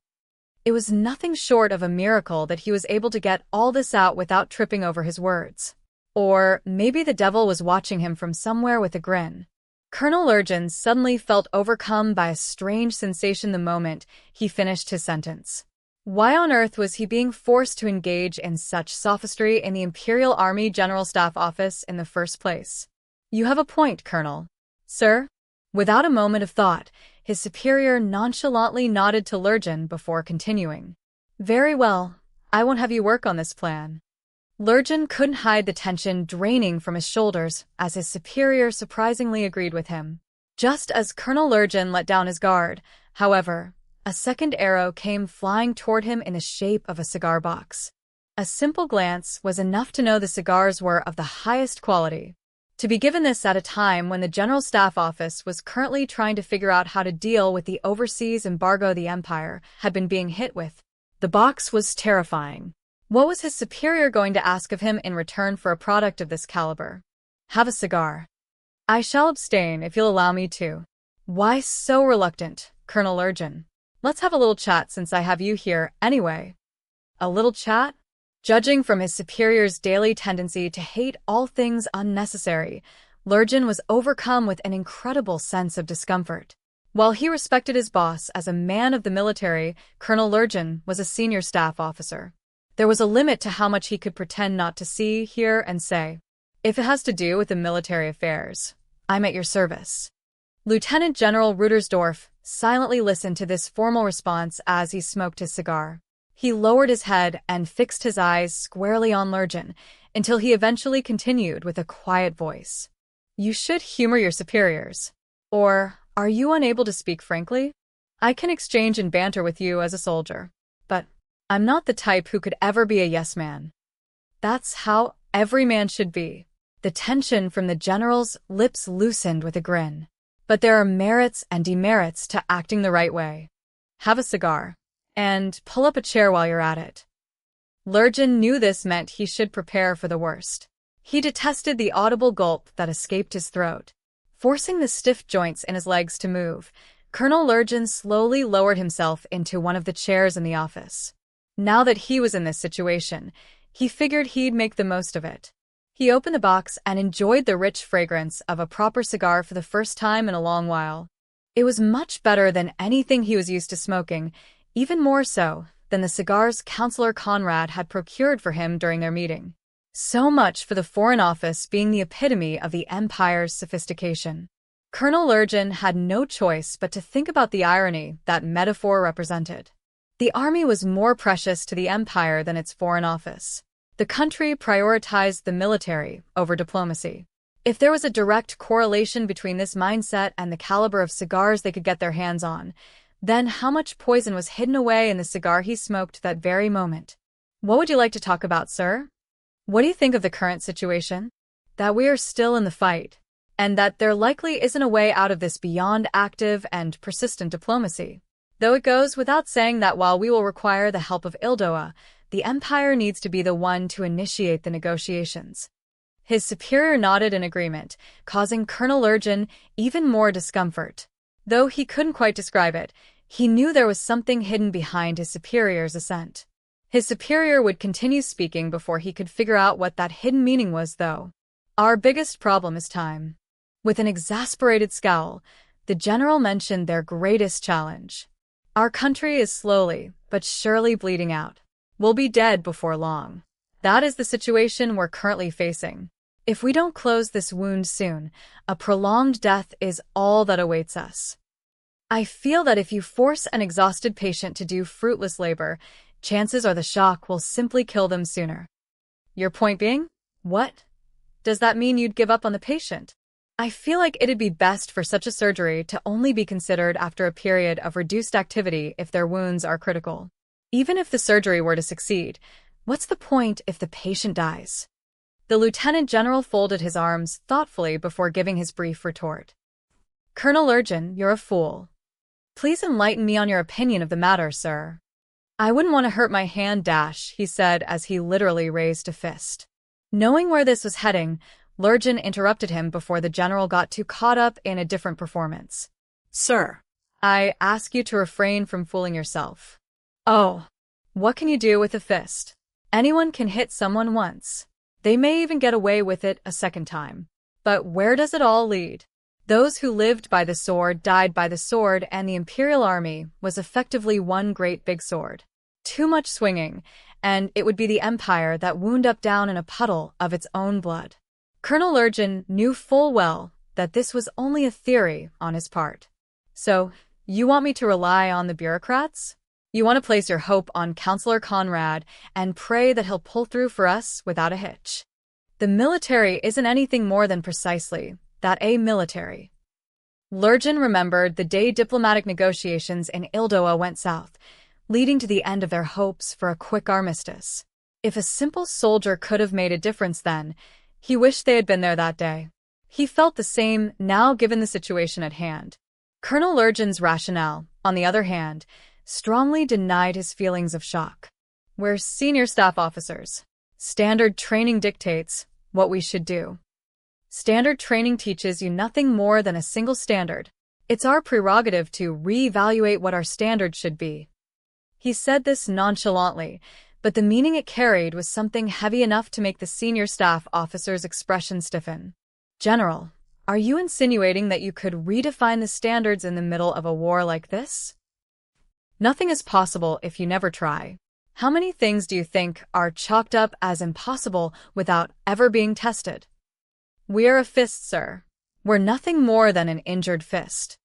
It was nothing short of a miracle that he was able to get all this out without tripping over his words. Or maybe the devil was watching him from somewhere with a grin. Colonel Lurgan suddenly felt overcome by a strange sensation the moment he finished his sentence. Why on earth was he being forced to engage in such sophistry in the Imperial Army General Staff Office in the first place? "You have a point, Colonel." "Sir?" Without a moment of thought, his superior nonchalantly nodded to Lurgan before continuing. "Very well, I won't have you work on this plan." Lurgan couldn't hide the tension draining from his shoulders as his superior surprisingly agreed with him. Just as Colonel Lurgan let down his guard, however, a second arrow came flying toward him in the shape of a cigar box. A simple glance was enough to know the cigars were of the highest quality. To be given this at a time when the General Staff Office was currently trying to figure out how to deal with the overseas embargo the Empire had been being hit with, the box was terrifying. What was his superior going to ask of him in return for a product of this caliber? Have a cigar. I shall abstain if you'll allow me to. Why so reluctant, Colonel Lurgan? Let's have a little chat since I have you here, anyway. A little chat? Judging from his superior's daily tendency to hate all things unnecessary, Lurgan was overcome with an incredible sense of discomfort. While he respected his boss as a man of the military, Colonel Lurgan was a senior staff officer. There was a limit to how much he could pretend not to see, hear, and say. If it has to do with the military affairs, I'm at your service. Lieutenant General Rudersdorf silently listened to this formal response as he smoked his cigar. He lowered his head and fixed his eyes squarely on Lurgan until he eventually continued with a quiet voice. You should humor your superiors. Or, are you unable to speak frankly? I can exchange and banter with you as a soldier, but I'm not the type who could ever be a yes man. That's how every man should be. The tension from the general's lips loosened with a grin. But there are merits and demerits to acting the right way. Have a cigar. And pull up a chair while you're at it. Lurgan knew this meant he should prepare for the worst. He detested the audible gulp that escaped his throat. Forcing the stiff joints in his legs to move, Colonel Lurgan slowly lowered himself into one of the chairs in the office. Now that he was in this situation, he figured he'd make the most of it. He opened the box and enjoyed the rich fragrance of a proper cigar for the first time in a long while. It was much better than anything he was used to smoking, even more so than the cigars Councillor Conrad had procured for him during their meeting. So much for the Foreign Office being the epitome of the Empire's sophistication. Colonel Lurgan had no choice but to think about the irony that metaphor represented. The army was more precious to the Empire than its Foreign Office. The country prioritized the military over diplomacy. If there was a direct correlation between this mindset and the caliber of cigars they could get their hands on, then how much poison was hidden away in the cigar he smoked that very moment? What would you like to talk about, sir? What do you think of the current situation? That we are still in the fight, and that there likely isn't a way out of this beyond active and persistent diplomacy. Though it goes without saying that while we will require the help of Ildoa, the Empire needs to be the one to initiate the negotiations. His superior nodded in agreement, causing Colonel Lurgan even more discomfort. Though he couldn't quite describe it, he knew there was something hidden behind his superior's assent. His superior would continue speaking before he could figure out what that hidden meaning was, though. Our biggest problem is time. With an exasperated scowl, the general mentioned their greatest challenge. Our country is slowly, but surely bleeding out. We'll be dead before long. That is the situation we're currently facing. If we don't close this wound soon, a prolonged death is all that awaits us. I feel that if you force an exhausted patient to do fruitless labor, chances are the shock will simply kill them sooner. Your point being? What? Does that mean you'd give up on the patient? I feel like it'd be best for such a surgery to only be considered after a period of reduced activity if their wounds are critical. Even if the surgery were to succeed, what's the point if the patient dies? The Lieutenant General folded his arms thoughtfully before giving his brief retort. Colonel Lurgan, you're a fool. Please enlighten me on your opinion of the matter, sir. I wouldn't want to hurt my hand, he said as he literally raised a fist. Knowing where this was heading, Lurgan interrupted him before the general got too caught up in a different performance. Sir, I ask you to refrain from fooling yourself. Oh, what can you do with a fist? Anyone can hit someone once. They may even get away with it a second time. But where does it all lead? Those who lived by the sword died by the sword, and the Imperial Army was effectively one great big sword. Too much swinging, and it would be the Empire that wound up down in a puddle of its own blood. Colonel Lurgan knew full well that this was only a theory on his part. So, you want me to rely on the bureaucrats? You want to place your hope on Councillor Conrad and pray that he'll pull through for us without a hitch. The military isn't anything more than precisely that, a military. Lurgan remembered the day diplomatic negotiations in Ildoa went south, leading to the end of their hopes for a quick armistice. If a simple soldier could have made a difference then, he wished they had been there that day. He felt the same now given the situation at hand. Colonel Lurgin's rationale, on the other hand, strongly denied his feelings of shock. We're senior staff officers. Standard training dictates what we should do. Standard training teaches you nothing more than a single standard. It's our prerogative to reevaluate what our standard should be. He said this nonchalantly, but the meaning it carried was something heavy enough to make the senior staff officer's expression stiffen. General, are you insinuating that you could redefine the standards in the middle of a war like this? Nothing is possible if you never try. How many things do you think are chalked up as impossible without ever being tested? We're a fist, sir. We're nothing more than an injured fist.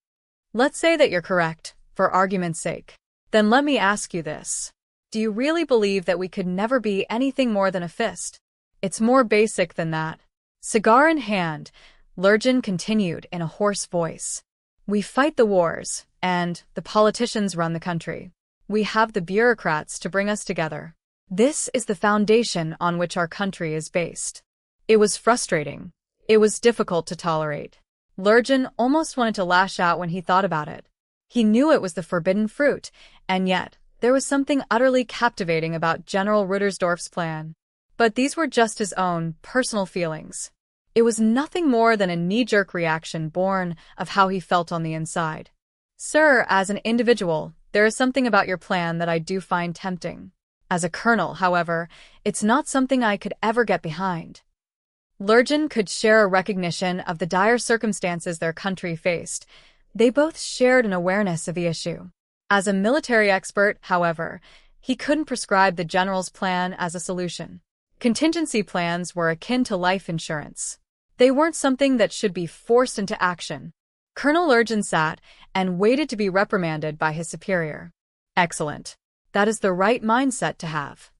Let's say that you're correct, for argument's sake. Then let me ask you this. Do you really believe that we could never be anything more than a fist? It's more basic than that. Cigar in hand, Lurgin continued in a hoarse voice. We fight the wars, and the politicians run the country. We have the bureaucrats to bring us together. This is the foundation on which our country is based. It was frustrating. It was difficult to tolerate. Lurgin almost wanted to lash out when he thought about it. He knew it was the forbidden fruit, and yet there was something utterly captivating about General Rudersdorf's plan. But these were just his own personal feelings. It was nothing more than a knee-jerk reaction born of how he felt on the inside. Sir, as an individual, there is something about your plan that I do find tempting. As a colonel, however, it's not something I could ever get behind. Lurgin could share a recognition of the dire circumstances their country faced. They both shared an awareness of the issue. As a military expert, however, he couldn't prescribe the general's plan as a solution. Contingency plans were akin to life insurance. They weren't something that should be forced into action. Colonel Lurgin sat and waited to be reprimanded by his superior. Excellent. That is the right mindset to have.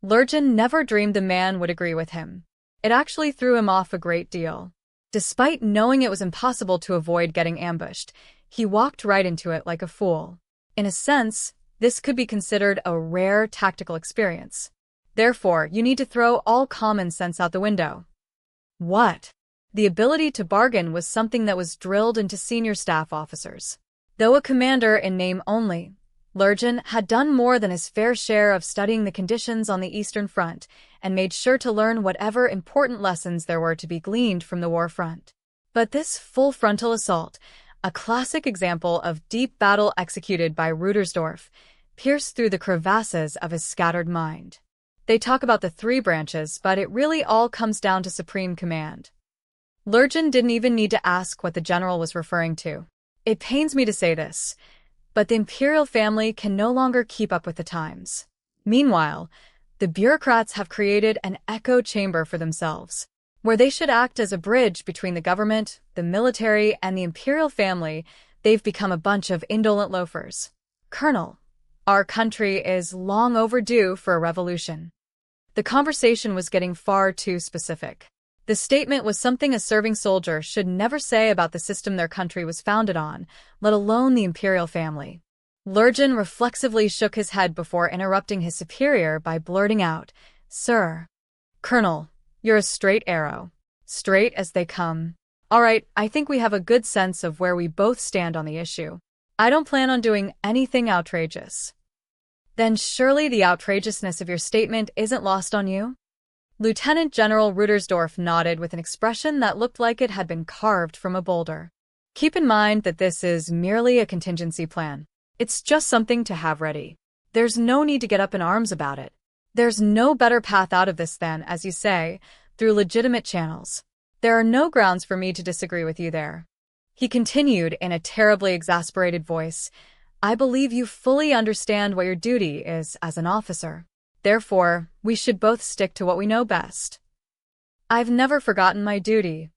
Lurgin never dreamed the man would agree with him. It actually threw him off a great deal. Despite knowing it was impossible to avoid getting ambushed, he walked right into it like a fool. In a sense, this could be considered a rare tactical experience. Therefore, you need to throw all common sense out the window. What? The ability to bargain was something that was drilled into senior staff officers. Though a commander in name only, Lurgin had done more than his fair share of studying the conditions on the Eastern Front and made sure to learn whatever important lessons there were to be gleaned from the war front. But this full frontal assault, a classic example of deep battle executed by Rudersdorf, pierced through the crevasses of his scattered mind. They talk about the three branches, but it really all comes down to supreme command. Lurgin didn't even need to ask what the general was referring to. It pains me to say this, but the imperial family can no longer keep up with the times. Meanwhile, the bureaucrats have created an echo chamber for themselves, where they should act as a bridge between the government, the military, and the imperial family. They've become a bunch of indolent loafers. Colonel, our country is long overdue for a revolution. The conversation was getting far too specific. The statement was something a serving soldier should never say about the system their country was founded on, let alone the imperial family. Lurgin reflexively shook his head before interrupting his superior by blurting out, "Sir, Colonel, you're a straight arrow. Straight as they come. All right, I think we have a good sense of where we both stand on the issue. I don't plan on doing anything outrageous." Then surely the outrageousness of your statement isn't lost on you? Lieutenant General Rudersdorf nodded with an expression that looked like it had been carved from a boulder. Keep in mind that this is merely a contingency plan. It's just something to have ready. There's no need to get up in arms about it. There's no better path out of this than, as you say, through legitimate channels. There are no grounds for me to disagree with you there. He continued in a terribly exasperated voice, I believe you fully understand what your duty is as an officer. Therefore, we should both stick to what we know best. I've never forgotten my duty.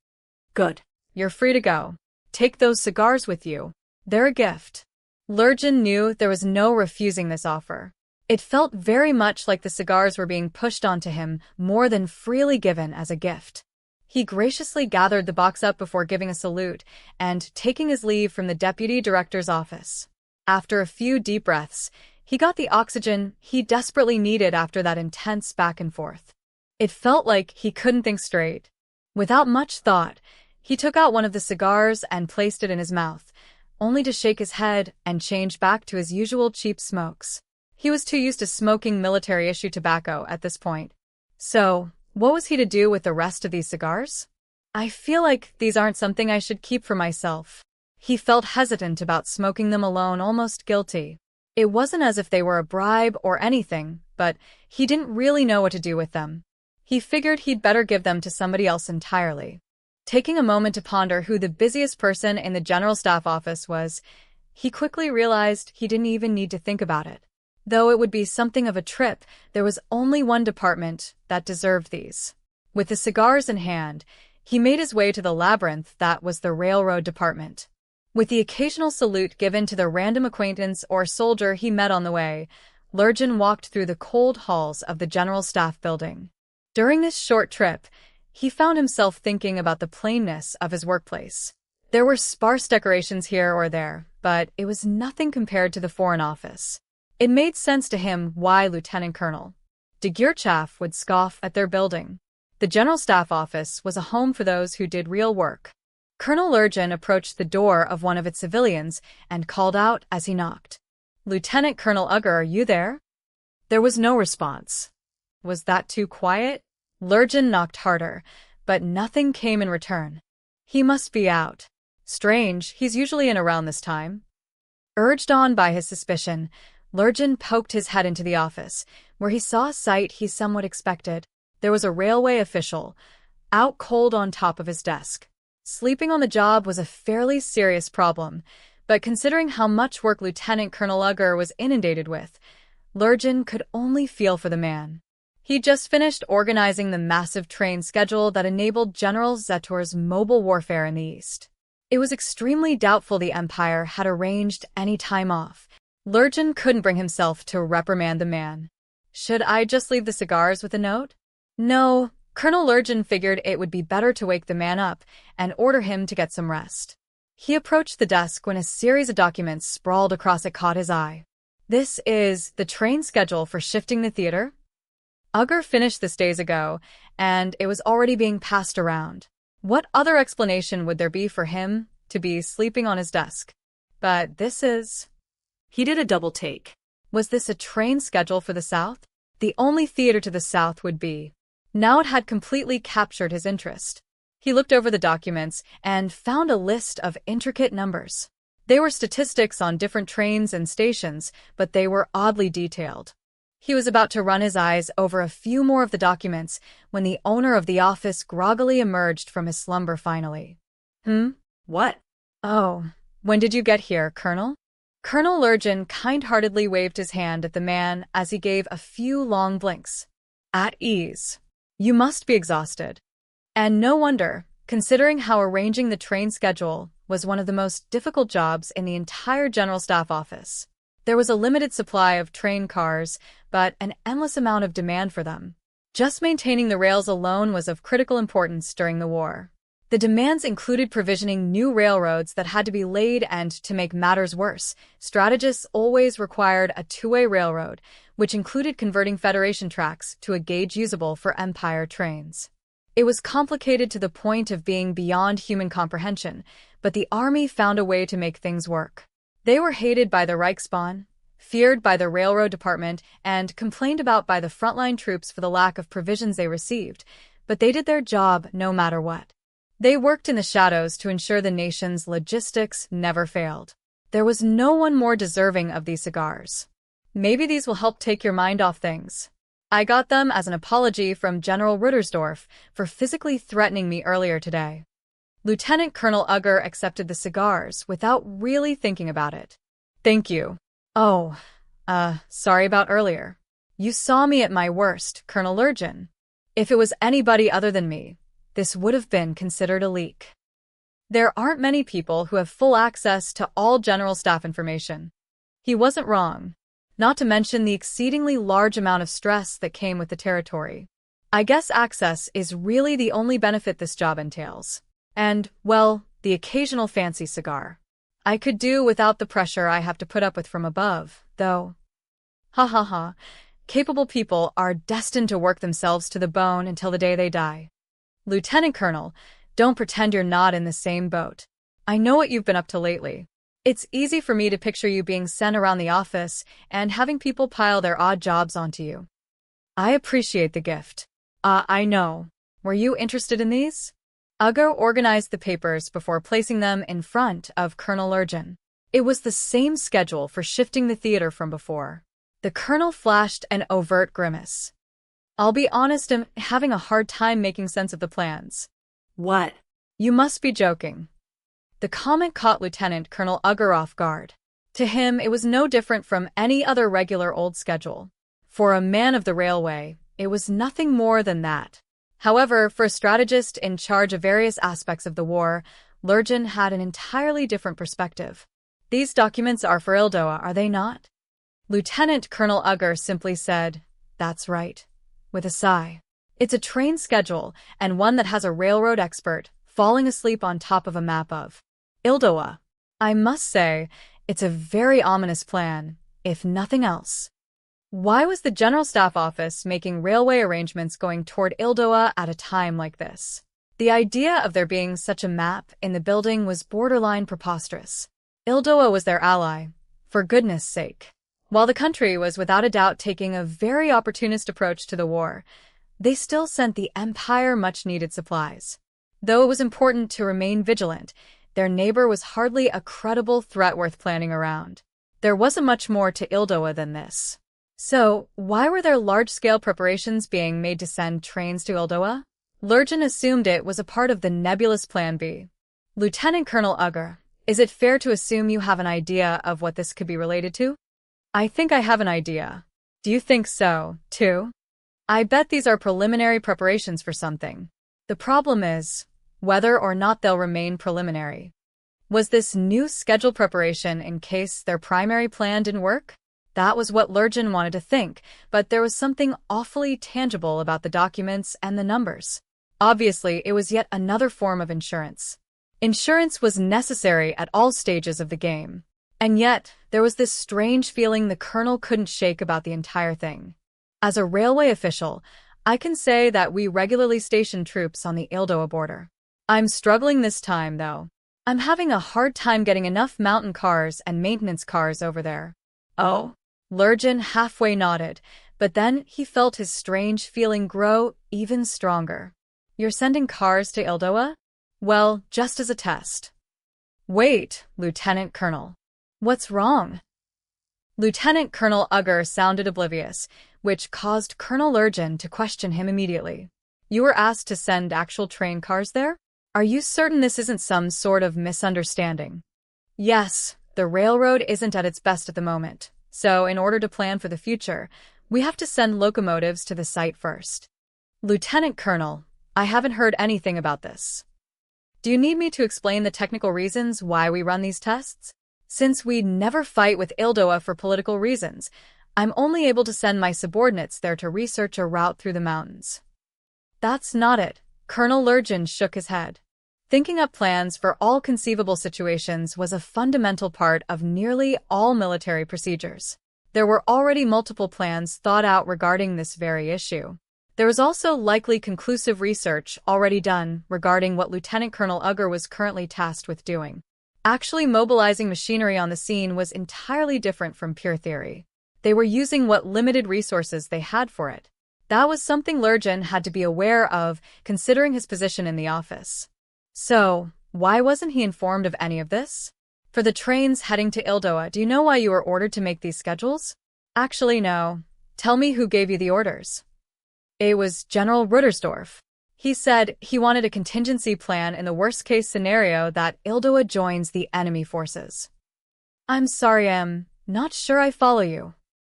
Good. You're free to go. Take those cigars with you. They're a gift. Lurgin knew there was no refusing this offer. It felt very much like the cigars were being pushed onto him more than freely given as a gift. He graciously gathered the box up before giving a salute and taking his leave from the deputy director's office. After a few deep breaths, He got the oxygen he desperately needed after that intense back and forth. It felt like he couldn't think straight. Without much thought, he took out one of the cigars and placed it in his mouth, only to shake his head and change back to his usual cheap smokes. He was too used to smoking military-issue tobacco at this point. So, what was he to do with the rest of these cigars? I feel like these aren't something I should keep for myself. He felt hesitant about smoking them alone, almost guilty. It wasn't as if they were a bribe or anything, but he didn't really know what to do with them. He figured he'd better give them to somebody else entirely. Taking a moment to ponder who the busiest person in the General Staff office was, he quickly realized he didn't even need to think about it. Though it would be something of a trip, there was only one department that deserved these. With the cigars in hand, he made his way to the labyrinth that was the railroad department. With the occasional salute given to the random acquaintance or soldier he met on the way, Lurgan walked through the cold halls of the General Staff building. During this short trip, he found himself thinking about the plainness of his workplace. There were sparse decorations here or there, but it was nothing compared to the Foreign Office. It made sense to him why Lieutenant Colonel de Geerchaf would scoff at their building. The General Staff Office was a home for those who did real work. Colonel Lurgan approached the door of one of its civilians and called out as he knocked. "Lieutenant Colonel Ugger, are you there?" There was no response. Was that too quiet? Lurgan knocked harder, but nothing came in return. He must be out. Strange, he's usually in around this time. Urged on by his suspicion, Lurgan poked his head into the office, where he saw a sight he somewhat expected. There was a railway official, out cold on top of his desk. Sleeping on the job was a fairly serious problem, but considering how much work Lieutenant Colonel Ugger was inundated with, Lurgan could only feel for the man. He'd just finished organizing the massive train schedule that enabled General Zetor's mobile warfare in the East. It was extremely doubtful the Empire had arranged any time off. Lurgan couldn't bring himself to reprimand the man. Should I just leave the cigars with a note? No, Colonel Lurgan figured it would be better to wake the man up and order him to get some rest. He approached the desk when a series of documents sprawled across it caught his eye. This is the train schedule for shifting the theater? Ugger finished this days ago, and it was already being passed around. What other explanation would there be for him to be sleeping on his desk? But this is... He did a double take. Was this a train schedule for the South? The only theater to the South would be. Now it had completely captured his interest. He looked over the documents and found a list of intricate numbers. They were statistics on different trains and stations, but they were oddly detailed. He was about to run his eyes over a few more of the documents when the owner of the office groggily emerged from his slumber finally. What? Oh, when did you get here, Colonel? Colonel Lurgan kind-heartedly waved his hand at the man as he gave a few long blinks. At ease. You must be exhausted. And no wonder, considering how arranging the train schedule was one of the most difficult jobs in the entire General Staff Office. There was a limited supply of train cars, but an endless amount of demand for them. Just maintaining the rails alone was of critical importance during the war. The demands included provisioning new railroads that had to be laid, and to make matters worse, strategists always required a two-way railroad, which included converting Federation tracks to a gauge usable for Empire trains. It was complicated to the point of being beyond human comprehension, but the army found a way to make things work. They were hated by the Reichsbahn, feared by the railroad department, and complained about by the frontline troops for the lack of provisions they received, but they did their job no matter what. They worked in the shadows to ensure the nation's logistics never failed. There was no one more deserving of these cigars. Maybe these will help take your mind off things. I got them as an apology from General Ruttersdorf for physically threatening me earlier today. Lieutenant Colonel Ugger accepted the cigars without really thinking about it. Thank you. Oh, sorry about earlier. You saw me at my worst, Colonel Lurgan. If it was anybody other than me, this would have been considered a leak. There aren't many people who have full access to all General Staff information. He wasn't wrong, not to mention the exceedingly large amount of stress that came with the territory. I guess access is really the only benefit this job entails. And, well, the occasional fancy cigar. I could do without the pressure I have to put up with from above, though. Ha ha ha. Capable people are destined to work themselves to the bone until the day they die. Lieutenant Colonel, don't pretend you're not in the same boat. I know what you've been up to lately. It's easy for me to picture you being sent around the office and having people pile their odd jobs onto you. I appreciate the gift. I know. Were you interested in these? Ugo organized the papers before placing them in front of Colonel Lurgan. It was the same schedule for shifting the theater from before. The colonel flashed an overt grimace. I'll be honest, I'm having a hard time making sense of the plans. What? You must be joking. The comment caught Lieutenant Colonel Ugo off guard. To him, it was no different from any other regular old schedule. For a man of the railway, it was nothing more than that. However, for a strategist in charge of various aspects of the war, Lurgan had an entirely different perspective. These documents are for Ildoa, are they not? Lieutenant Colonel Ugo simply said, "That's right," with a sigh. It's a train schedule, and one that has a railroad expert falling asleep on top of a map of Ildoa. I must say, it's a very ominous plan, if nothing else. Why was the General Staff Office making railway arrangements going toward Ildoa at a time like this? The idea of there being such a map in the building was borderline preposterous. Ildoa was their ally, for goodness sake. While the country was without a doubt taking a very opportunist approach to the war, they still sent the Empire much-needed supplies. Though it was important to remain vigilant, their neighbor was hardly a credible threat worth planning around. There wasn't much more to Ildoa than this. So, why were there large-scale preparations being made to send trains to Ildoa? Lurgan assumed it was a part of the nebulous Plan B. Lieutenant Colonel Ugo, is it fair to assume you have an idea of what this could be related to? I think I have an idea. Do you think so, too? I bet these are preliminary preparations for something. The problem is whether or not they'll remain preliminary. Was this new schedule preparation in case their primary plan didn't work? That was what Lurgan wanted to think, but there was something awfully tangible about the documents and the numbers. Obviously, it was yet another form of insurance. Insurance was necessary at all stages of the game. And yet, there was this strange feeling the colonel couldn't shake about the entire thing. As a railway official, I can say that we regularly station troops on the Ildoa border. I'm struggling this time, though. I'm having a hard time getting enough mountain cars and maintenance cars over there. Oh? Lurgan halfway nodded, but then he felt his strange feeling grow even stronger. You're sending cars to Ildoa? Well, just as a test. Wait, Lieutenant Colonel. What's wrong? Lieutenant Colonel Ugo sounded oblivious, which caused Colonel Lurgan to question him immediately. You were asked to send actual train cars there? Are you certain this isn't some sort of misunderstanding? Yes, the railroad isn't at its best at the moment. So, in order to plan for the future, we have to send locomotives to the site first. Lieutenant Colonel, I haven't heard anything about this. Do you need me to explain the technical reasons why we run these tests? Since we never fight with Ildoa for political reasons, I'm only able to send my subordinates there to research a route through the mountains. That's not it. Colonel Lurgan shook his head. Thinking up plans for all conceivable situations was a fundamental part of nearly all military procedures. There were already multiple plans thought out regarding this very issue. There was also likely conclusive research already done regarding what Lieutenant Colonel Ugo was currently tasked with doing. Actually mobilizing machinery on the scene was entirely different from pure theory. They were using what limited resources they had for it. That was something Lurgan had to be aware of, considering his position in the office. So, why wasn't he informed of any of this? For the trains heading to Ildoa, do you know why you were ordered to make these schedules? Actually, no. Tell me who gave you the orders. It was General Ruttersdorf. He said he wanted a contingency plan in the worst-case scenario that Ildoa joins the enemy forces. I'm sorry, I'm not sure I follow you.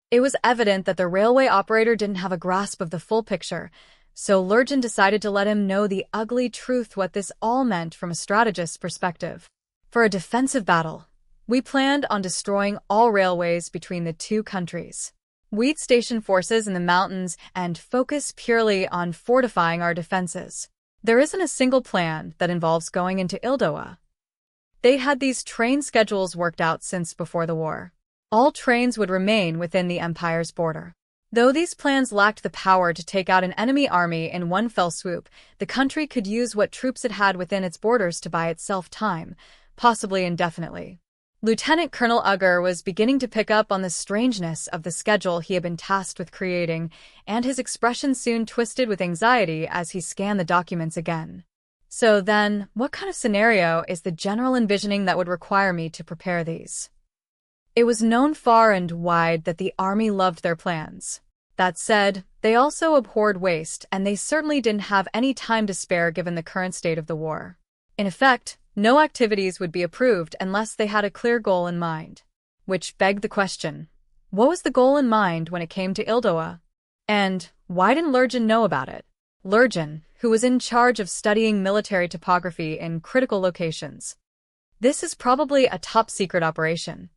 It was evident that the railway operator didn't have a grasp of the full picture, so Lurgan decided to let him know the ugly truth what this all meant from a strategist's perspective. For a defensive battle, we planned on destroying all railways between the two countries. We'd station forces in the mountains and focus purely on fortifying our defenses. There isn't a single plan that involves going into Ildoa. They had these train schedules worked out since before the war. All trains would remain within the Empire's border. Though these plans lacked the power to take out an enemy army in one fell swoop, the country could use what troops it had within its borders to buy itself time, possibly indefinitely. Lieutenant Colonel Ugger was beginning to pick up on the strangeness of the schedule he had been tasked with creating, and his expression soon twisted with anxiety as he scanned the documents again. So then, what kind of scenario is the general envisioning that would require me to prepare these? It was known far and wide that the army loved their plans. That said, they also abhorred waste, and they certainly didn't have any time to spare given the current state of the war. In effect, no activities would be approved unless they had a clear goal in mind. Which begged the question, what was the goal in mind when it came to Ildoa? And why didn't Lurgan know about it? Lurgan, who was in charge of studying military topography in critical locations. This is probably a top-secret operation.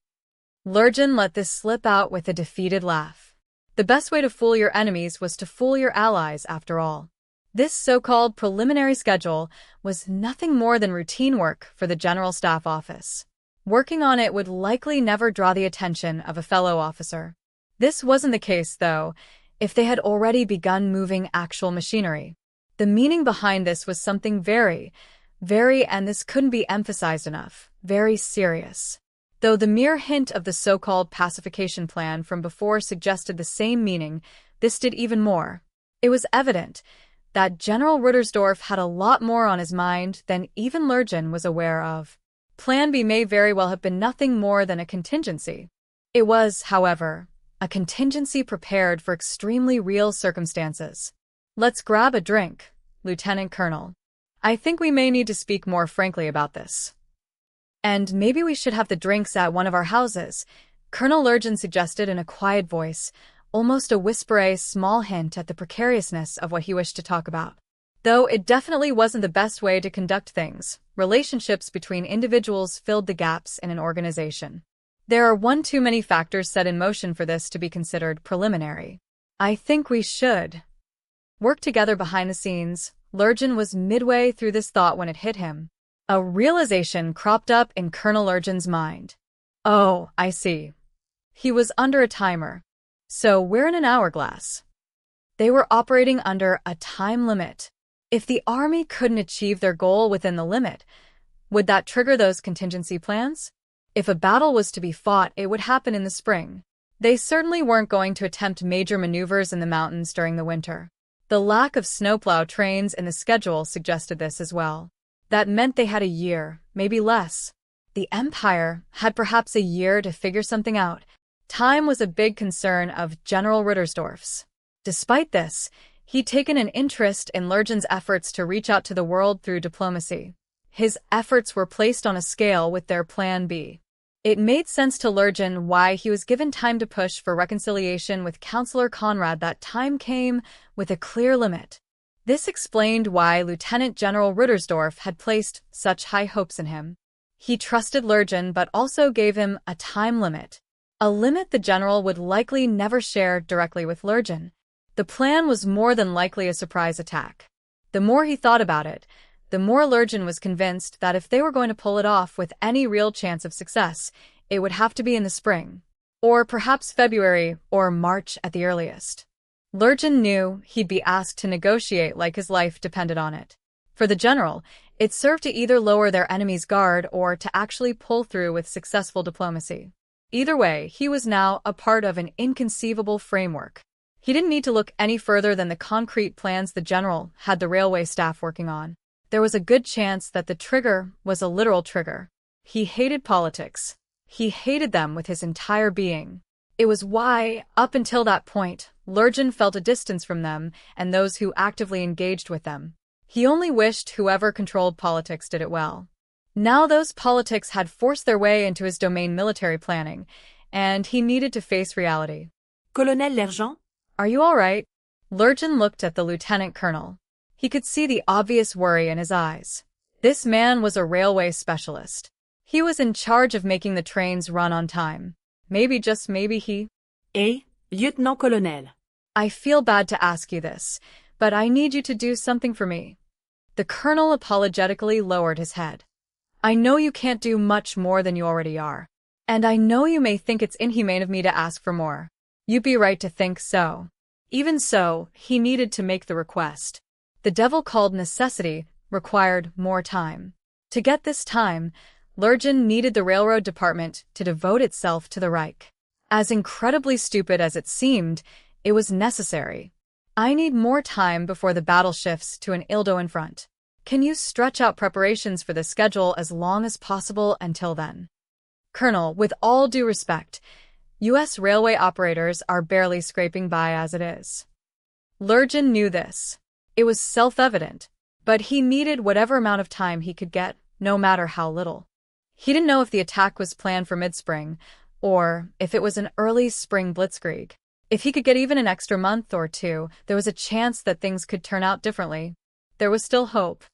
Lurgan let this slip out with a defeated laugh. The best way to fool your enemies was to fool your allies, after all. This so-called preliminary schedule was nothing more than routine work for the General Staff Office. Working on it would likely never draw the attention of a fellow officer. This wasn't the case, though, if they had already begun moving actual machinery. The meaning behind this was something very, and this couldn't be emphasized enough, very serious. Though the mere hint of the so-called pacification plan from before suggested the same meaning, this did even more. It was evident that General Ruttersdorf had a lot more on his mind than even Lurgan was aware of. Plan B may very well have been nothing more than a contingency. It was, however, a contingency prepared for extremely real circumstances. Let's grab a drink, Lieutenant Colonel. I think we may need to speak more frankly about this. And maybe we should have the drinks at one of our houses, Colonel Lurgan suggested in a quiet voice, almost a whisper, a small hint at the precariousness of what he wished to talk about. Though it definitely wasn't the best way to conduct things, relationships between individuals filled the gaps in an organization. There are one too many factors set in motion for this to be considered preliminary. I think we should work together behind the scenes. Lurgan was midway through this thought when it hit him. A realization cropped up in Colonel Lurgan's mind. Oh, I see. He was under a timer. So we're in an hourglass. They were operating under a time limit. If the army couldn't achieve their goal within the limit, would that trigger those contingency plans? If a battle was to be fought, it would happen in the spring. They certainly weren't going to attempt major maneuvers in the mountains during the winter. The lack of snowplow trains in the schedule suggested this as well. That meant they had a year, maybe less. The Empire had perhaps a year to figure something out. Time was a big concern of General Ruttersdorf's. Despite this, he'd taken an interest in Lurgan's efforts to reach out to the world through diplomacy. His efforts were placed on a scale with their Plan B. It made sense to Lurgan why he was given time to push for reconciliation with Councillor Conrad. That time came with a clear limit. This explained why Lieutenant General Ruttersdorf had placed such high hopes in him. He trusted Lurgan but also gave him a time limit. A limit the general would likely never share directly with Lurgan. The plan was more than likely a surprise attack. The more he thought about it, the more Lurgan was convinced that if they were going to pull it off with any real chance of success, it would have to be in the spring. Or perhaps February or March at the earliest. Lurgan knew he'd be asked to negotiate like his life depended on it. For the general, it served to either lower their enemy's guard or to actually pull through with successful diplomacy. Either way, he was now a part of an inconceivable framework. He didn't need to look any further than the concrete plans the general had the railway staff working on. There was a good chance that the trigger was a literal trigger. He hated politics. He hated them with his entire being. It was why, up until that point, Lurgan felt a distance from them and those who actively engaged with them. He only wished whoever controlled politics did it well. Now those politics had forced their way into his domain military planning, and he needed to face reality. Colonel Lergent? Are you all right? Lurgan looked at the lieutenant colonel. He could see the obvious worry in his eyes. This man was a railway specialist. He was in charge of making the trains run on time. Maybe, just maybe he... Lieutenant-colonel. I feel bad to ask you this, but I need you to do something for me. The colonel apologetically lowered his head. I know you can't do much more than you already are. And I know you may think it's inhumane of me to ask for more. You'd be right to think so. Even so, he needed to make the request. The devil called necessity required more time. To get this time, Lurgan needed the railroad department to devote itself to the Reich. As incredibly stupid as it seemed, it was necessary. I need more time before the battle shifts to an Ildoan front. Can you stretch out preparations for the schedule as long as possible until then? Colonel, with all due respect, U.S. railway operators are barely scraping by as it is. Lurgan knew this. It was self-evident, but he needed whatever amount of time he could get, no matter how little. He didn't know if the attack was planned for mid-spring, or if it was an early spring blitzkrieg. If he could get even an extra month or two, there was a chance that things could turn out differently. There was still hope.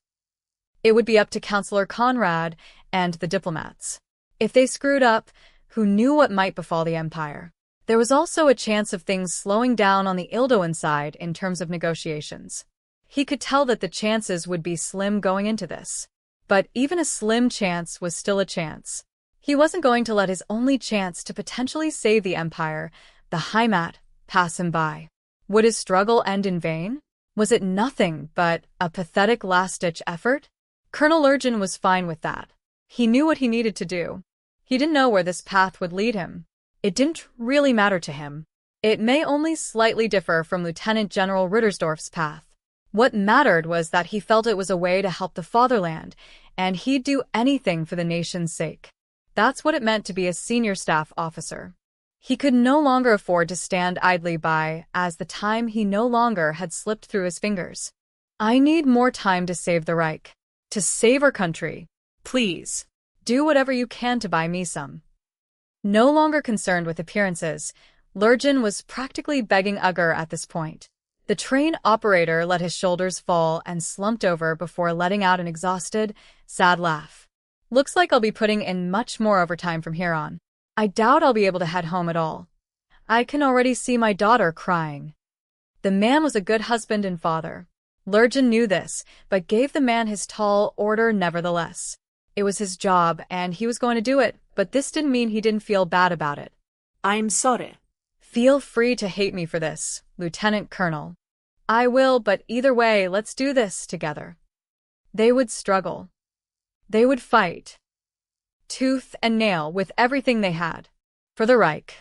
It would be up to Councillor Conrad and the diplomats. If they screwed up, who knew what might befall the Empire? There was also a chance of things slowing down on the Ildoan side in terms of negotiations. He could tell that the chances would be slim going into this. But even a slim chance was still a chance. He wasn't going to let his only chance to potentially save the Empire, the Heimat, pass him by. Would his struggle end in vain? Was it nothing but a pathetic last-ditch effort? Colonel Lurgan was fine with that. He knew what he needed to do. He didn't know where this path would lead him. It didn't really matter to him. It may only slightly differ from Lieutenant General Rittersdorf's path. What mattered was that he felt it was a way to help the fatherland, and he'd do anything for the nation's sake. That's what it meant to be a senior staff officer. He could no longer afford to stand idly by, as the time he no longer had slipped through his fingers. I need more time to save the Reich. To save our country. Please. Do whatever you can to buy me some. No longer concerned with appearances, Lurgan was practically begging Ugger at this point. The train operator let his shoulders fall and slumped over before letting out an exhausted, sad laugh. Looks like I'll be putting in much more overtime from here on. I doubt I'll be able to head home at all. I can already see my daughter crying. The man was a good husband and father. Lurgan knew this, but gave the man his tall order nevertheless. It was his job, and he was going to do it, but this didn't mean he didn't feel bad about it. I'm sorry. Feel free to hate me for this, Lieutenant Colonel. I will, but either way, let's do this together. They would struggle. They would fight. Tooth and nail with everything they had. For the Reich.